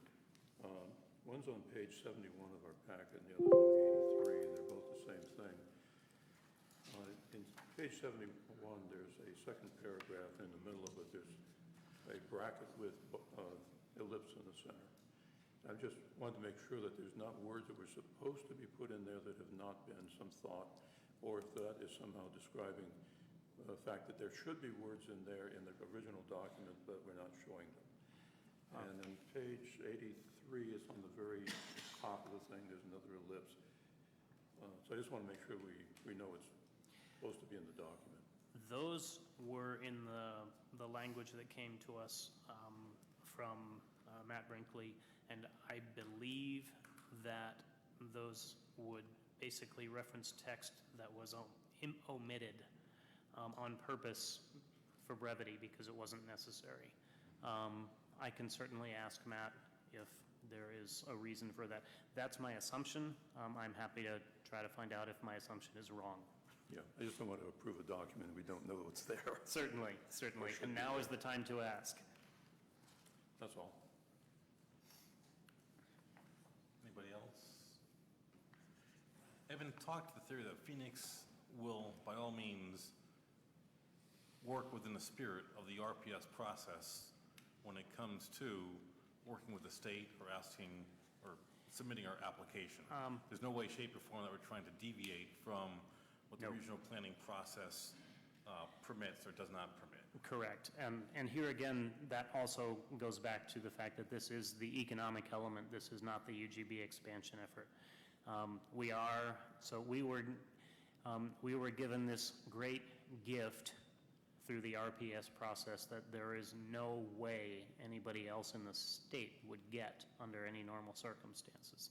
One's on page 71 of our packet, and the other on 83, and they're both the same thing. In page 71, there's a second paragraph. In the middle of it, there's a bracket with ellipse in the center. I just wanted to make sure that there's not words that were supposed to be put in there that have not been, some thought, or if that is somehow describing the fact that there should be words in there in the original document, but we're not showing them. And then page 83 is on the very top of the thing, there's another ellipse. So I just want to make sure we know it's supposed to be in the document. Those were in the language that came to us from Matt Brinkley, and I believe that those would basically reference text that was omitted on purpose for brevity because it wasn't necessary. I can certainly ask Matt if there is a reason for that. That's my assumption. I'm happy to try to find out if my assumption is wrong. Yeah, I just don't want to approve a document and we don't know what's there. Certainly, certainly. And now is the time to ask. That's all. Anybody else? Evan talked the theory that Phoenix will, by all means, work within the spirit of the RPS process when it comes to working with the state or asking or submitting our application. There's no way, shape, or form that we're trying to deviate from what the regional planning process permits or does not permit. Correct. And here again, that also goes back to the fact that this is the economic element. This is not the UGB expansion effort. We were given this great gift through the RPS process that there is no way anybody else in the state would get under any normal circumstances,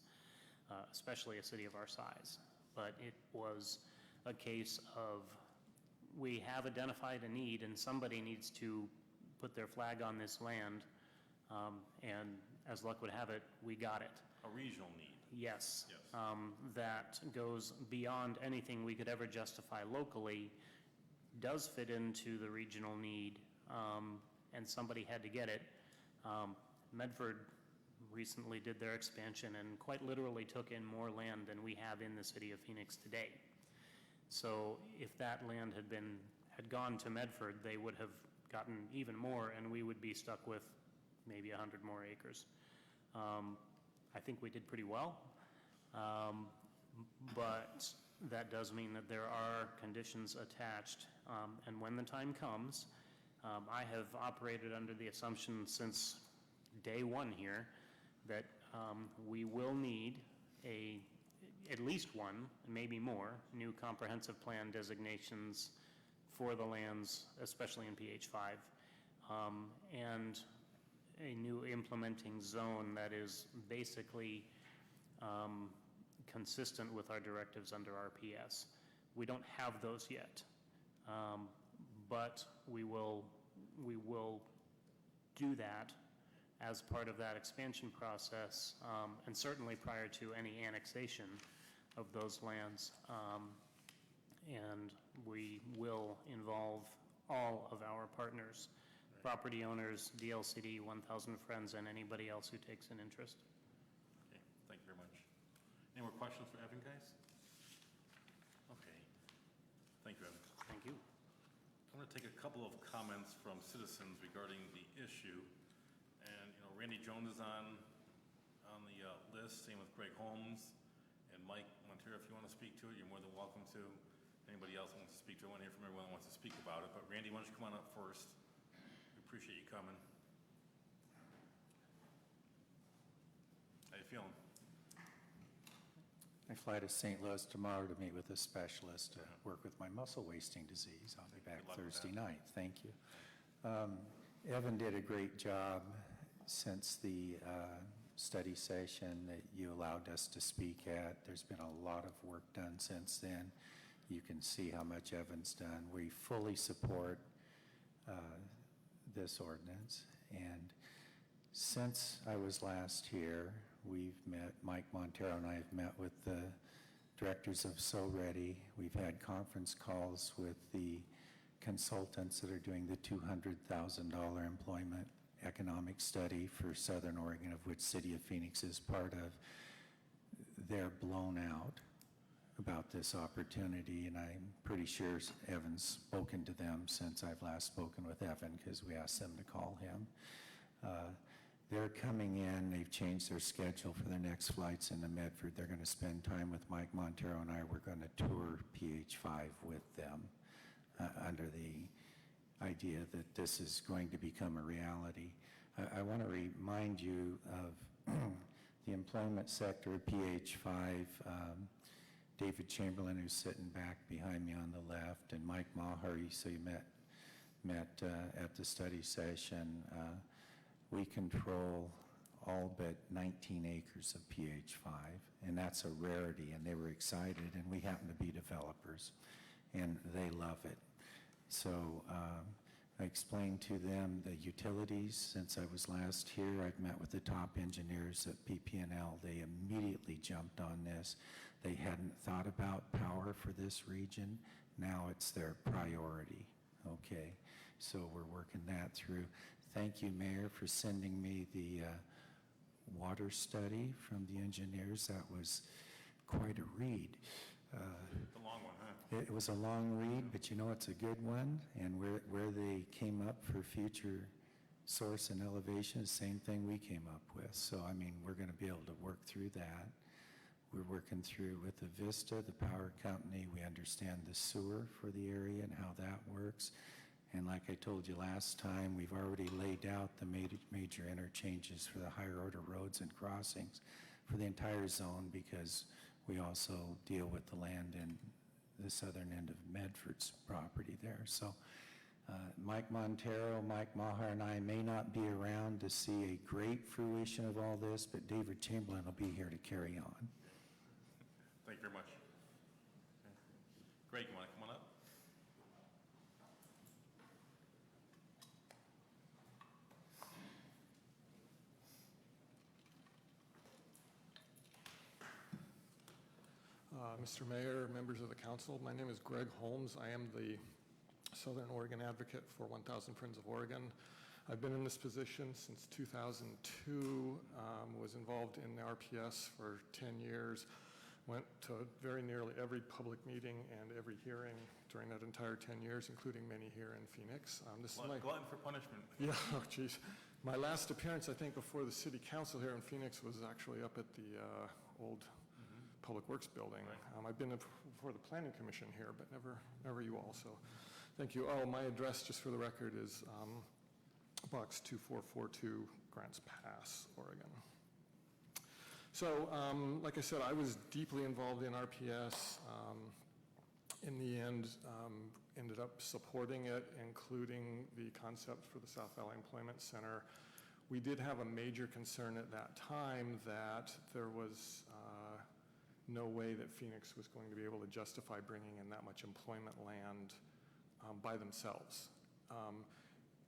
especially a city of our size. But it was a case of we have identified a need and somebody needs to put their flag on this land, and as luck would have it, we got it. A regional need. Yes. Yes. That goes beyond anything we could ever justify locally, does fit into the regional need, and somebody had to get it. Medford recently did their expansion and quite literally took in more land than we have in the city of Phoenix today. So if that land had gone to Medford, they would have gotten even more, and we would be stuck with maybe 100 more acres. I think we did pretty well, but that does mean that there are conditions attached, and when the time comes, I have operated under the assumption since day one here that we will need at least one, maybe more, new comprehensive plan designations for the lands, especially in PH5, and a new implementing zone that is basically consistent with our directives under RPS. We don't have those yet, but we will do that as part of that expansion process, and certainly prior to any annexation of those lands. And we will involve all of our partners, property owners, DLCD, 1,000 Friends, and anybody else who takes an interest. Okay, thank you very much. Any more questions for Evan, guys? Okay, thank you, Evan. Thank you. I'm going to take a couple of comments from citizens regarding the issue. And, Randy Jones is on on the list, same with Greg Holmes and Mike Montero. If you want to speak to it, you're more than welcome to. Anybody else wants to speak to it, I want to hear from everyone that wants to speak about it. But Randy, why don't you come on up first? We appreciate you coming. How you feeling? I fly to St. Louis tomorrow to meet with a specialist to work with my muscle wasting disease. I'll be back Good luck with Thursday that. night. Thank you. Evan did a great job since the study session that you allowed us to speak at. There's been a lot of work done since then. You can see how much Evan's done. We fully support this ordinance. And since I was last here, we've met, Mike Montero and I have met with the directors of So Ready. We've had conference calls with the consultants that are doing the $200,000 employment economic study for Southern Oregon, of which City of Phoenix is part of. They're blown out about this opportunity, and I'm pretty sure Evan's spoken to them since I've last spoken with Evan, because we asked them to call him. They're coming in, they've changed their schedule for their next flights into Medford. They're going to spend time with Mike Montero and I. We're going to tour PH5 with them under the idea that this is going to become a reality. I want to remind you of the employment sector of PH5. David Chamberlain, who's sitting back behind me on the left, and Mike Maher, so you met at the study session. We control all but 19 acres of PH5, and that's a rarity, and they were excited, and we happen to be developers, and they love it. So I explained to them the utilities. Since I was last here, I've met with the top engineers at PP&L. They immediately jumped on this. They hadn't thought about power for this region. Now it's their priority, okay? So we're working that through. Thank you, Mayor, for sending me the water study from the engineers. That was quite a read. The long one, huh? It was a long read, but you know it's a good one. And where they came up for future source and elevation, same thing we came up with. So, I mean, we're going to be able to work through that. We're working through with the Vista, the power company. We understand the sewer for the area and how that works. And like I told you last time, we've already laid out the major interchanges for the higher order roads and crossings for the entire zone, because we also deal with the land in the southern end of Medford's property there. So Mike Montero, Mike Maher, and I may not be around to see a great fruition of all this, but David Chamberlain will be here to carry on. Thank you very much. Greg, you want to come on up? Mr. Mayor, members of the council, my name is Greg Holmes. I am the Southern Oregon advocate for 1,000 Friends of Oregon. I've been in this position since 2002, was involved in the RPS for 10 years, went to very nearly every public meeting and every hearing during that entire 10 years, including many here in Phoenix. This is my Glutton for punishment. Yeah, oh geez. My last appearance, I think, before the city council here in Phoenix was actually up at the old Public Works building. Right. I've been before the Planning Commission here, but never you all, so thank you. Oh, my address, just for the record, is Box 2442, Grants Pass, Oregon. So, like I said, I was deeply involved in RPS. In the end, ended up supporting it, including the concept for the South Valley Employment Center. We did have a major concern at that time that there was no way that Phoenix was going to be able to justify bringing in that much employment land by themselves.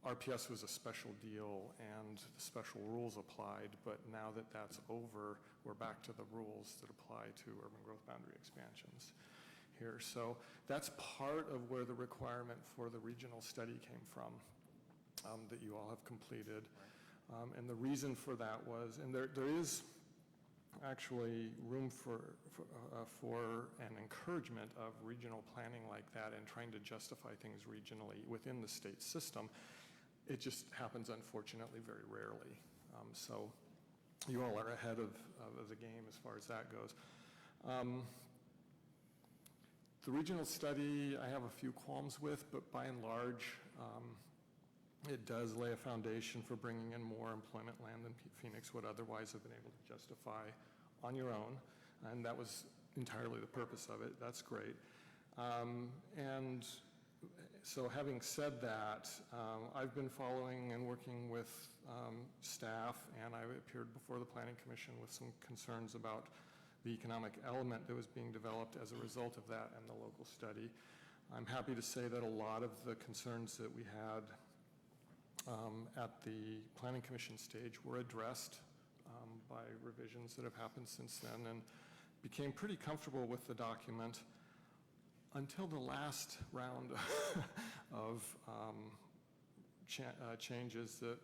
RPS was a special deal and the special rules applied, but now that that's over, we're back to the rules that apply to urban growth boundary expansions here. So that's part of where the requirement for the regional study came from that you all have completed. And the reason for that was, and there is actually room for an encouragement of regional planning like that and trying to justify things regionally within the state system. It just happens, unfortunately, very rarely. So you all are ahead of the game as far as that goes. The regional study, I have a few qualms with, but by and large, it does lay a foundation for bringing in more employment land than Phoenix would otherwise have been able to justify on your own, and that was entirely the purpose of it. That's great. And so having said that, I've been following and working with staff, and I appeared before the Planning Commission with some concerns about the economic element that was being developed as a result of that and the local study. I'm happy to say that a lot of the concerns that we had at the Planning Commission stage were addressed by revisions that have happened since then, and became pretty comfortable with the document until the last round of changes that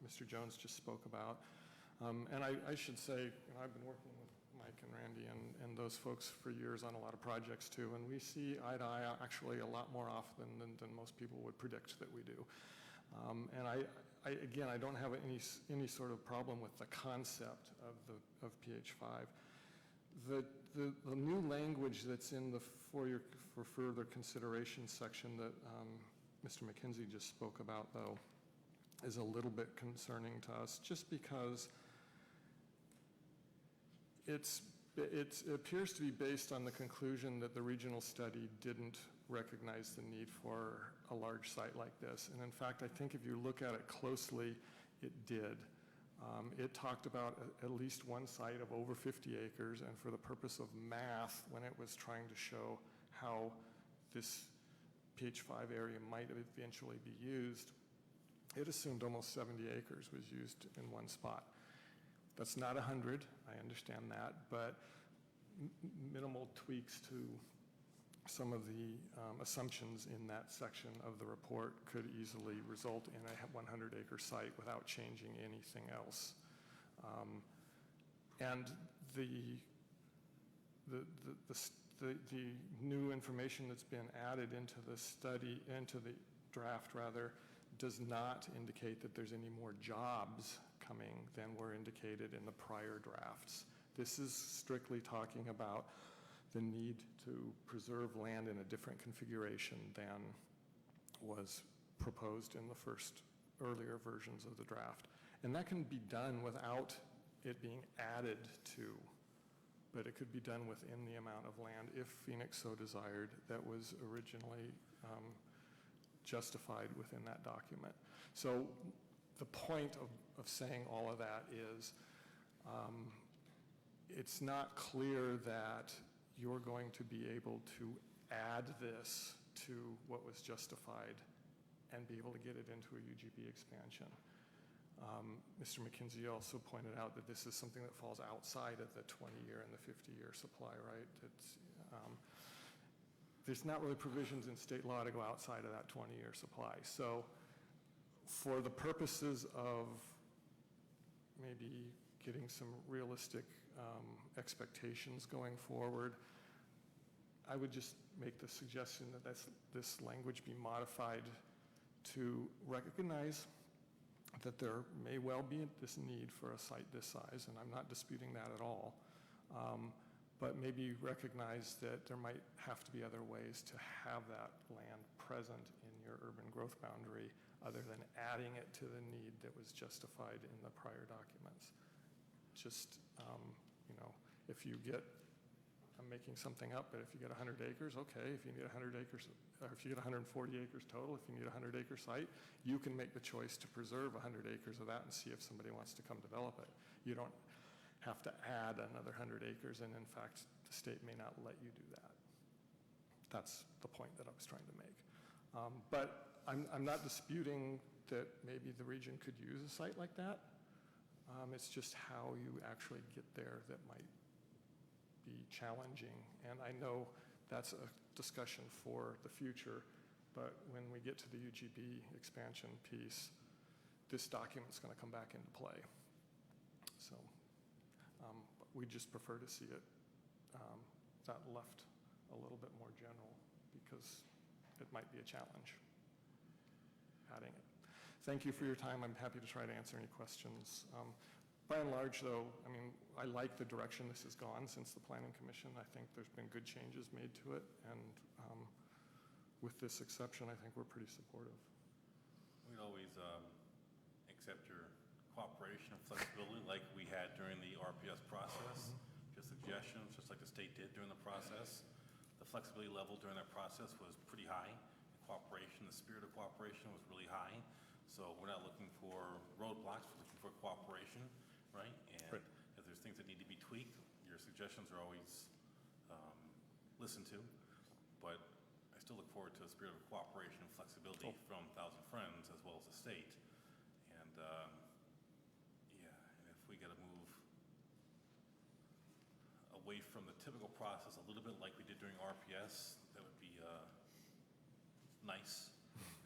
Mr. Jones just spoke about. And I should say, I've been working with Mike and Randy and those folks for years on a lot of projects too, and we see eye to eye actually a lot more often than most people would predict that we do. And again, I don't have any sort of problem with the concept of PH5. The new language that's in the for further consideration section that Mr. McKenzie just spoke about, though, is a little bit concerning to us, just because it appears to be based on the conclusion that the regional study didn't recognize the need for a large site like this. And in fact, I think if you look at it closely, it did. It talked about at least one site of over 50 acres, and for the purpose of math, when it was trying to show how this PH5 area might eventually be used, it assumed almost 70 acres was used in one spot. That's not 100, I understand that, but minimal tweaks to some of the assumptions in that section of the report could easily result in a 100-acre site without changing anything else. And the new information that's been added into the study, into the draft rather, does not indicate that there's any more jobs coming than were indicated in the prior drafts. This is strictly talking about the need to preserve land in a different configuration than was proposed in the first earlier versions of the draft. And that can be done without it being added to, but it could be done within the amount of land, if Phoenix so desired, that was originally justified within that document. So the point of saying all of that is it's not clear that you're going to be able to add this to what was justified and be able to get it into a UGB expansion. Mr. McKenzie also pointed out that this is something that falls outside of the 20-year and the 50-year supply, right? There's not really provisions in state law to go outside of that 20-year supply. So for the purposes of maybe getting some realistic expectations going forward, I would just make the suggestion that this language be modified to recognize that there may well be this need for a site this size, and I'm not disputing that at all, but maybe recognize that there might have to be other ways to have that land present in your urban growth boundary other than adding it to the need that was justified in the prior documents. Just, if you get, I'm making something up, but if you get 100 acres, okay. If you need 100 acres, or if you get 140 acres total, if you need a 100-acre site, you can make the choice to preserve 100 acres of that and see if somebody wants to come develop it. You don't have to add another 100 acres, and in fact, the state may not let you do that. That's the point that I was trying to make. But I'm not disputing that maybe the region could use a site like that. It's just how you actually get there that might be challenging. And I know that's a discussion for the future, but when we get to the UGB expansion piece, this document's going to come back into play. So we just prefer to see it that left a little bit more general because it might be a challenge adding it. Thank you for your time. I'm happy to try to answer any questions. By and large, though, I mean, I like the direction this has gone since the Planning Commission. I think there's been good changes made to it, and with this exception, I think we're pretty supportive. We'd always accept your cooperation and flexibility like we had during the RPS process. Your suggestions, just like the state did during the process. The flexibility level during that process was pretty high. The cooperation, the spirit of cooperation was really high. So we're not looking for roadblocks, we're looking for cooperation, right? And Right. if there's things that need to be tweaked, your suggestions are always listened to. But I still look forward to a spirit of cooperation and flexibility from Thousand Friends as well as the state. And yeah, and if we got to move away from the typical process a little bit like we did during RPS, that would be nice,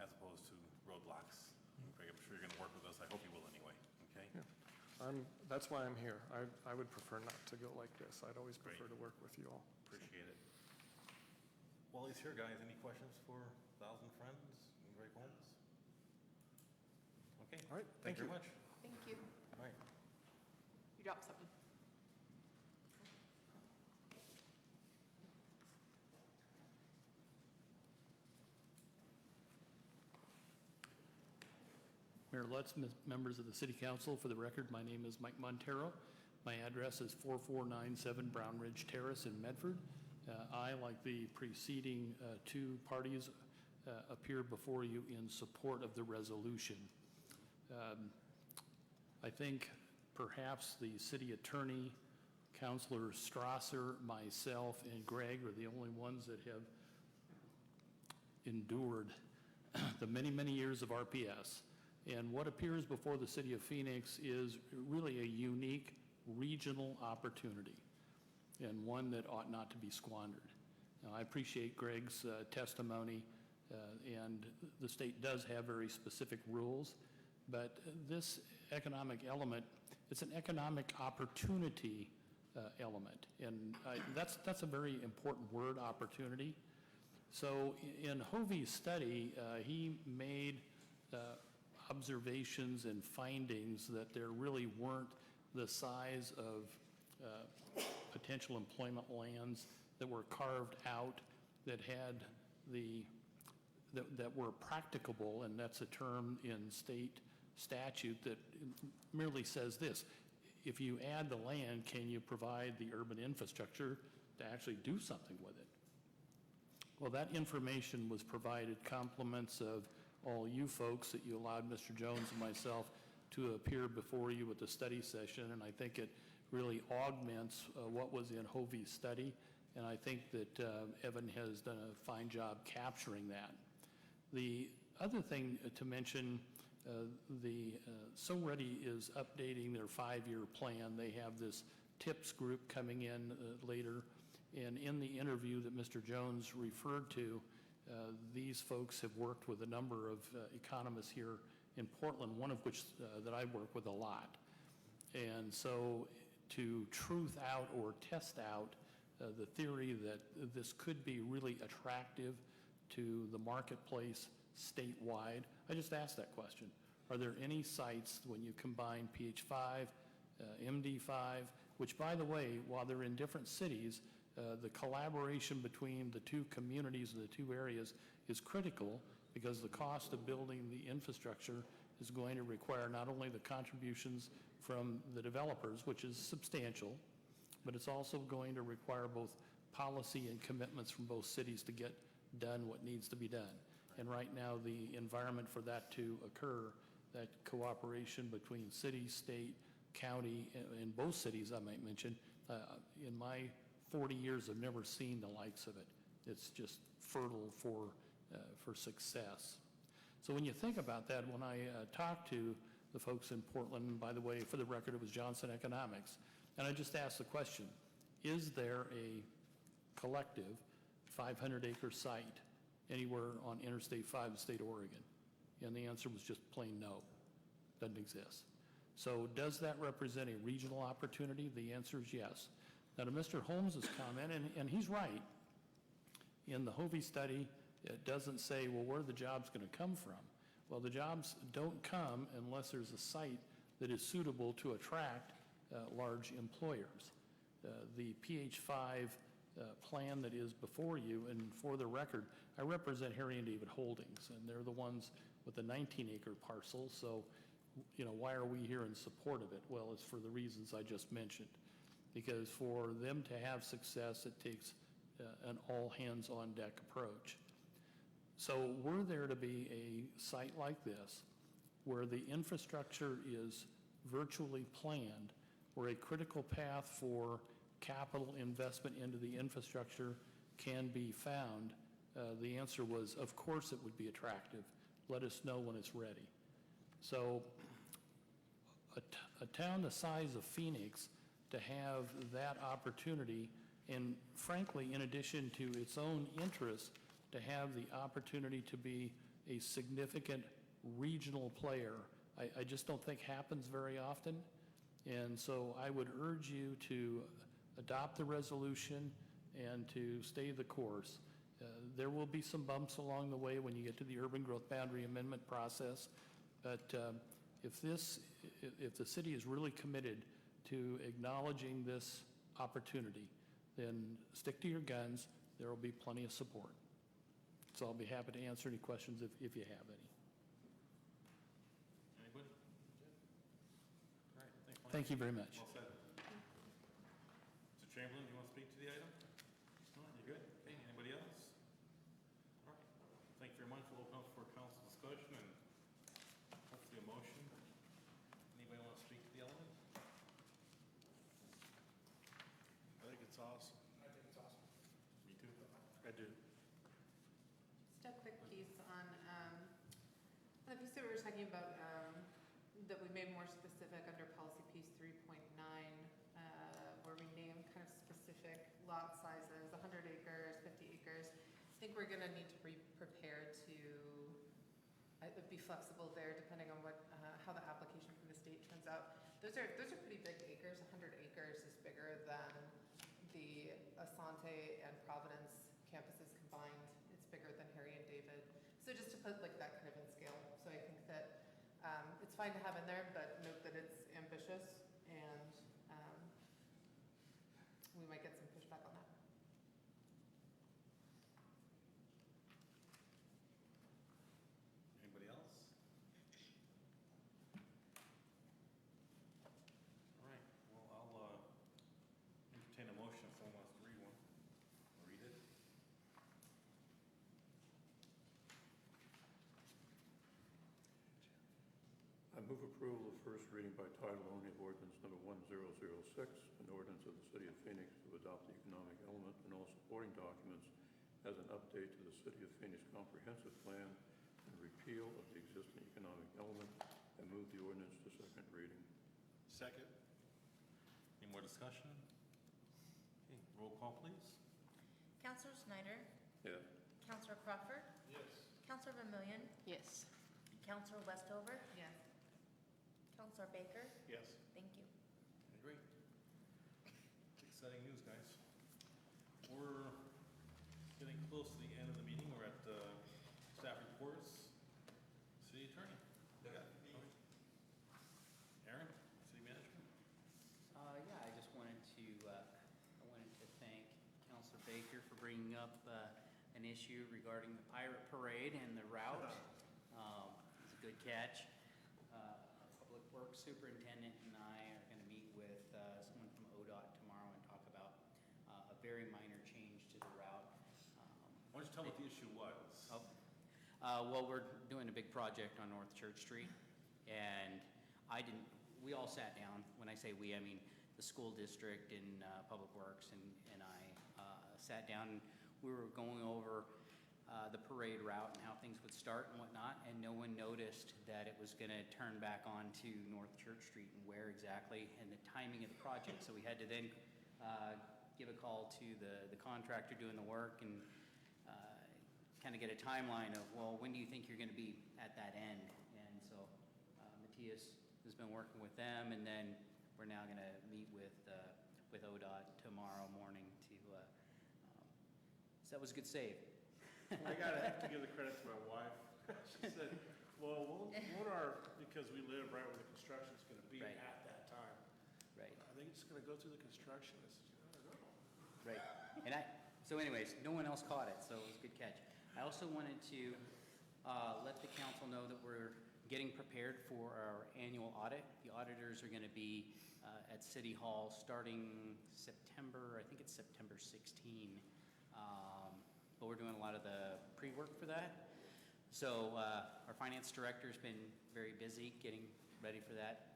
as opposed to roadblocks. Greg, I'm sure you're going to work with us. I hope you will anyway, okay? Yeah. That's why I'm here. I would prefer not to go like this. I'd always prefer to work with you all. Appreciate it. While he's here, guys, any questions for Thousand Friends and Greg Holmes? Okay. All right, Thank you thank very much. Thank you. All right. You dropped something. Mayor Lutz, members of the City Council, for the record, my name is Mike Montero. My address is 4497 Brown Ridge Terrace in Medford. I, like the preceding two parties, appear before you in support of the resolution. I think perhaps the city attorney, Councilor Strasser, myself, and Greg are the only ones that have endured the many, many years of RPS. And what appears before the city of Phoenix is really a unique regional opportunity, and one that ought not to be squandered. Now, I appreciate Greg's testimony, and the state does have very specific rules, but this economic element, it's an economic opportunity element, and that's a very important word, opportunity. So in Hovey's study, he made observations and findings that there really weren't the size of potential employment lands that were carved out, that had that were practicable, and that's a term in state statute that merely says this: if you add the land, can you provide the urban infrastructure to actually do something with it? Well, that information was provided, compliments of all you folks that you allowed Mr. Jones and myself to appear before you at the study session, and I think it really augments what was in Hovey's study, and I think that Evan has done a fine job capturing that. The other thing to mention, So Ready is updating their 5-year plan. They have this TIPS group coming in later, and in the interview that Mr. Jones referred to, these folks have worked with a number of economists here in Portland, one of which that I work with a lot. And so to truth out or test out the theory that this could be really attractive to the marketplace statewide, I just asked that question. Are there any sites, when you combine PH5, MD5, which, by the way, while they're in different cities, the collaboration between the two communities and the two areas is critical, because the cost of building the infrastructure is going to require not only the contributions from the developers, which is substantial, but it's also going to require both policy and commitments from both cities to get done what needs to be done. And right now, the environment for that to occur, that cooperation between city, state, county, and both cities, I might mention, in my 40 years, I've never seen the likes of it. It's just fertile for success. So when you think about that, when I talked to the folks in Portland, by the way, for the record, it was Johnson Economics, and I just asked the question, is there a collective 500-acre site anywhere on Interstate 5 in the state of Oregon? And the answer was just plain no, doesn't exist. So does that represent a regional opportunity? The answer is yes. Now, to Mr. Holmes' comment, and he's right, in the Hovey study, it doesn't say, well, where are the jobs going to come from? Well, the jobs don't come unless there's a site that is suitable to attract large employers. The PH5 plan that is before you, and for the record, I represent Harry and David Holdings, and they're the ones with the 19-acre parcel, so, why are we here in support of it? Well, it's for the reasons I just mentioned, because for them to have success, it takes an all-hands-on-deck approach. So were there to be a site like this, where the infrastructure is virtually planned, where a critical path for capital investment into the infrastructure can be found, the answer was, of course it would be attractive. Let us know when it's ready. So a town the size of Phoenix, to have that opportunity, and frankly, in addition to its own interests, to have the opportunity to be a significant regional player, I just don't think happens very often. And so I would urge you to adopt the resolution and to stay the course. There will be some bumps along the way when you get to the urban growth boundary amendment process, but if the city is really committed to acknowledging this opportunity, then stick to your guns. There will be plenty of support. So I'll be happy to answer any questions if you have any. Anybody? All right, thanks, Mike. Thank you very much. Well said. Mr. Chamberlain, you want to speak to the item? No, you're good? Okay, anybody else? All right, thank you very much. We'll open up for council discussion and hopefully a motion. Anybody want to speak to the element? I think it's awesome. I think it's awesome. Me too. I do. Just a quick piece on the piece that we were talking about, that we made more specific under policy piece 3.9, where we name kind of specific lot sizes, 100 acres, 50 acres. I think we're gonna need to be prepared to be flexible there depending on what, how the application from the state turns out. Those are pretty big acres. 100 acres is bigger than the Asante and Providence campuses combined. It's bigger than Harry and David. So just to put like that kind of in scale. So I think that it's fine to have in there, but note that it's ambitious, and we might get some pushback on that. Anybody else? All right, well, I'll entertain a motion if someone wants to read one. Read it. I move approval of first reading by title only of ordinance number 1006, an ordinance of the City of Phoenix to adopt the economic element and all supporting documents as an update to the City of Phoenix Comprehensive Plan and repeal of the existing economic element, and move the ordinance to second reading. Second. Any more discussion? Okay, roll call, please. Councilor Snyder? Yes. Councilor Crawford? Yes. Councilor Vermillion? Yes. Councilor Westover? Yes. Councilor Baker? Yes. Thank you. Great. Exciting news, guys. We're getting close to the end of the meeting. We're at staff reports. City Attorney. Aaron, City Management. Yeah, I just wanted to, thank Councilor Baker for bringing up an issue regarding the Pirate Parade and the route. It's a good catch. Public Works Superintendent and I are going to meet with someone from ODOT tomorrow and talk about a very minor change to the route. Why don't you tell me what the issue was? Well, we're doing a big project on North Church Street, and we all sat down. When I say we, I mean the school district and Public Works and I sat down, and we were going over the parade route and how things would start and whatnot, and no one noticed that it was going to turn back onto North Church Street and where exactly, and the timing of the project. So we had to then give a call to the contractor doing the work and kind of get a timeline of, well, when do you think you're going to be at that end? And so Matthias has been working with them, and then we're now going to meet with ODOT tomorrow morning to, so that was a good save. I gotta have to give the credit to my wife. She said, well, we'll our, because we live right where the construction's gonna be Right. at that time. Right. are they just gonna go through the construction? I said, I don't know. Right. And so anyways, no one else caught it, so it was a good catch. I also wanted to let the council know that we're getting prepared for our annual audit. The auditors are going to be at City Hall starting September, I think it's September 16. But we're doing a lot of the pre-work for that. So our finance director's been very busy getting ready for that.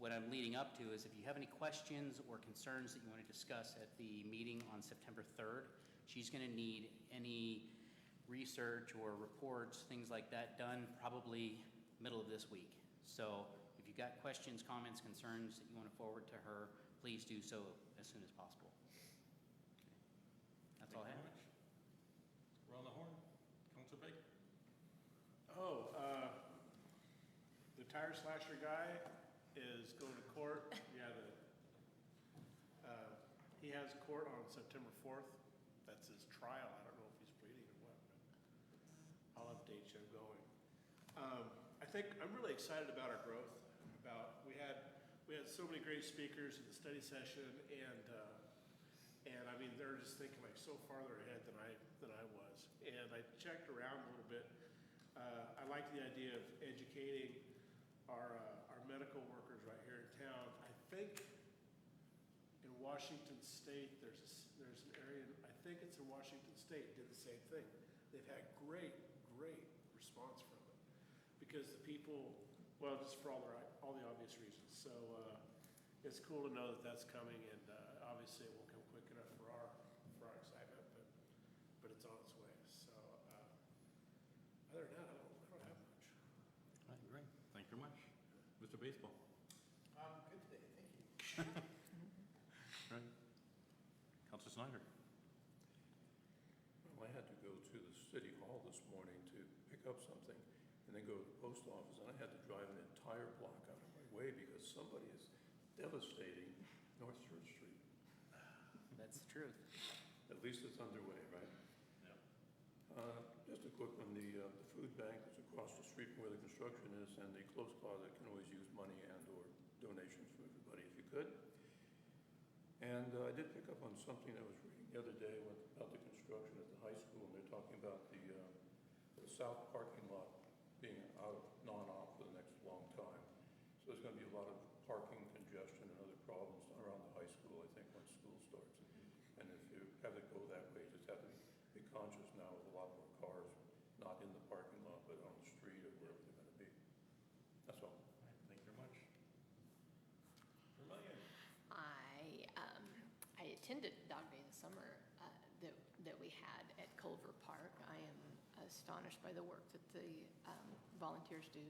What I'm leading up to is if you have any questions or concerns that you want to discuss at the meeting on September 3rd, she's going to need any research or reports, things like that, done probably middle of this week. So if you've got questions, comments, concerns that you want to forward to her, please do so as soon as possible. That's all I have. We're on the horn. Counselor Baker? Oh, the tire slasher guy is going to court. Yeah, he has court on September 4th. That's his trial. I don't know if he's pleading or what, but I'll update you. I'm going. I'm really excited about our growth. We had so many great speakers at the study session, and I mean they're just thinking like so farther ahead than I was. And I checked around a little bit. I like the idea of educating our medical workers right here in town. I think in Washington State, there's an area, I think it's in Washington State, did the same thing. They've had great response from it. Because the people, well, just for all the obvious reasons. So it's cool to know that that's coming, and obviously it won't come quick enough for our excitement, but it's on its way. So other than that, I don't have much. All right, great. Thank you very much. Mr. Baseball? Good today, thank you. Right. Counselor Snyder? Well, I had to go to the city hall this morning to pick up something and then go to the post office, and I had to drive an entire block out of my way because somebody is devastating North Church Street. That's the truth. At least it's underway, right? Just a quick one, the food bank is across the street from where the construction is, and the clothes closet can always use money and/or donations from everybody if you could. And I did pick up on something I was reading the other day about the construction at the high school, and they're talking about the south parking lot being non-op for the next long time. So there's going to be a lot of parking congestion and other problems around the high school, I think, when school starts. And if you have to go that way, you just have to be conscious now of a lot more cars, not in the parking lot, but on the street or wherever they're going to be. That's all. Thank you very much. Vermillion? I attended Dog Day in the summer that we had at Culver Park. I am astonished by the work that the volunteers do.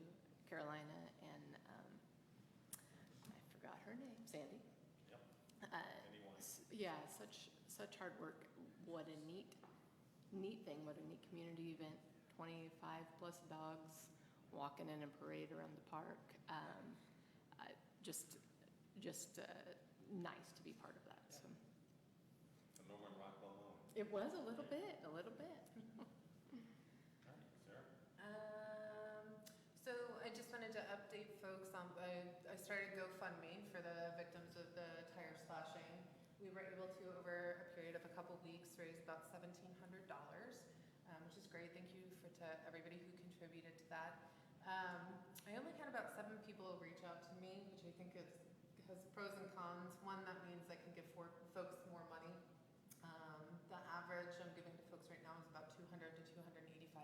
Carolina and I forgot her name, Sandy. Yep. Yeah, such hard work. What a neat thing. What a neat community event. 25 plus dogs walking in a parade around the park. Just nice to be part of that. So. And no more Rockwell alone. It was a little bit. All right, Sarah? So I just wanted to update folks on, I started GoFundMe for the victims of the tire slashing. We were able to, over a period of a couple weeks, raise about $1,700, which is great. Thank you to everybody who contributed to that. I only had about 7 people reach out to me, which I think has pros and cons. One, that means I can give folks more money. The average I'm giving to folks right now is about $200 to $285.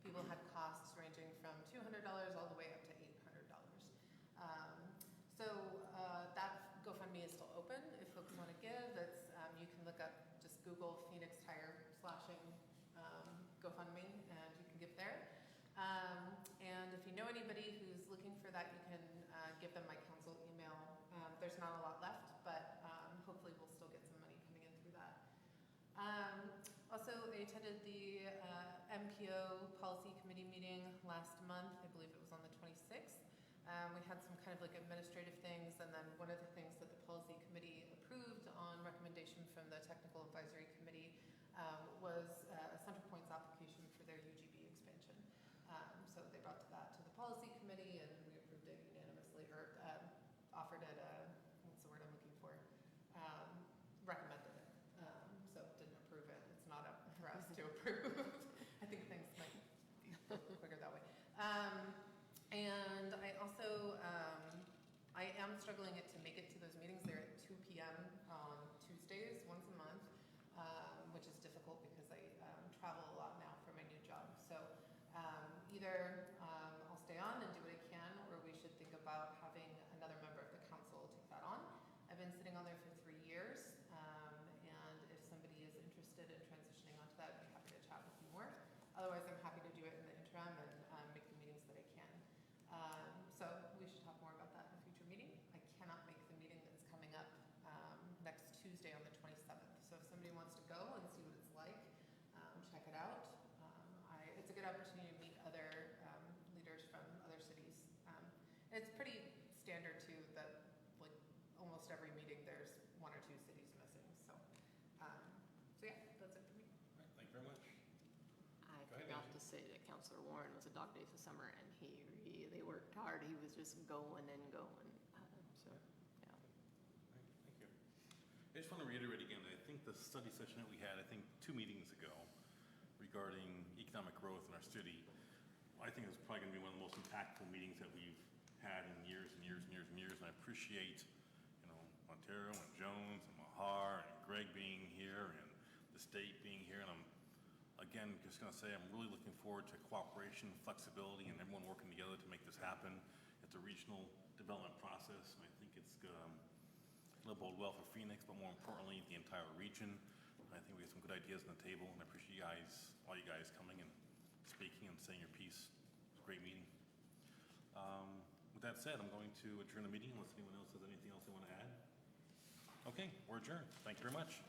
People had costs ranging from $200 all the way up to $800. That GoFundMe is still open if folks want to give. It's you can look up, just Google Phoenix Tire slashing GoFundMe, and you can give there. And if you know anybody who's looking for that, you can give them my council email. There's not a lot left, but hopefully we'll still get some money coming in through that. Also, I attended the MPO Policy Committee meeting last month. I believe it was on the 26th. We had some kind of like administrative things, and then one of the things that the Policy Committee approved on recommendation from the Technical Advisory Committee was a CenterPoint's application for their UGB expansion. So they brought that to the Policy Committee, and we approved it unanimously, or offered it a, what's the word? And I also, I am struggling to make it to those meetings. They're at 2 p.m. on Tuesdays, once a month, which is difficult because I travel a lot now for my new job. So either I'll stay on and do what I can, or we should think about having another member of the council take that on. I've been sitting on there for 3 years, and if somebody is interested in transitioning onto that, I'd be happy to chat with you more. Otherwise, I'm happy to do it in the interim and make the meetings that I can. So we should talk more about that in a future meeting. I cannot make the meeting that's coming up next Tuesday on the 27th. So if somebody wants to go and see what it's like, check it out. It's a good opportunity to meet other leaders from other cities. It's pretty standard too that like almost every meeting there's 1 or 2 cities missing. So, yeah, that's it for me. All right, thank you very much. I Go ahead, forgot Angie. to say that Counselor Warren was a dog days of summer, and he really worked hard. He was just going and going. So, yeah. All right, thank you. I just want to reiterate again, I think the study session that we had, I think 2 meetings ago, regarding economic growth in our city, I think it's probably going to be one of the most impactful meetings that we've had in years and years and years and years. And I appreciate, Montero and Jones and Mahar and Greg being here and the state being here. And I'm, again, just going to say I'm really looking forward to cooperation, flexibility, and everyone working together to make this happen. It's a regional development process, and I think it's it'll bode well for Phoenix, but more importantly, the entire region. I think we have some good ideas on the table, and I appreciate all you guys coming and speaking and saying your piece. It was a great meeting. With that said, I'm going to adjourn the meeting unless anyone else has anything else they want to add. Okay, we're adjourned. Thank you very much.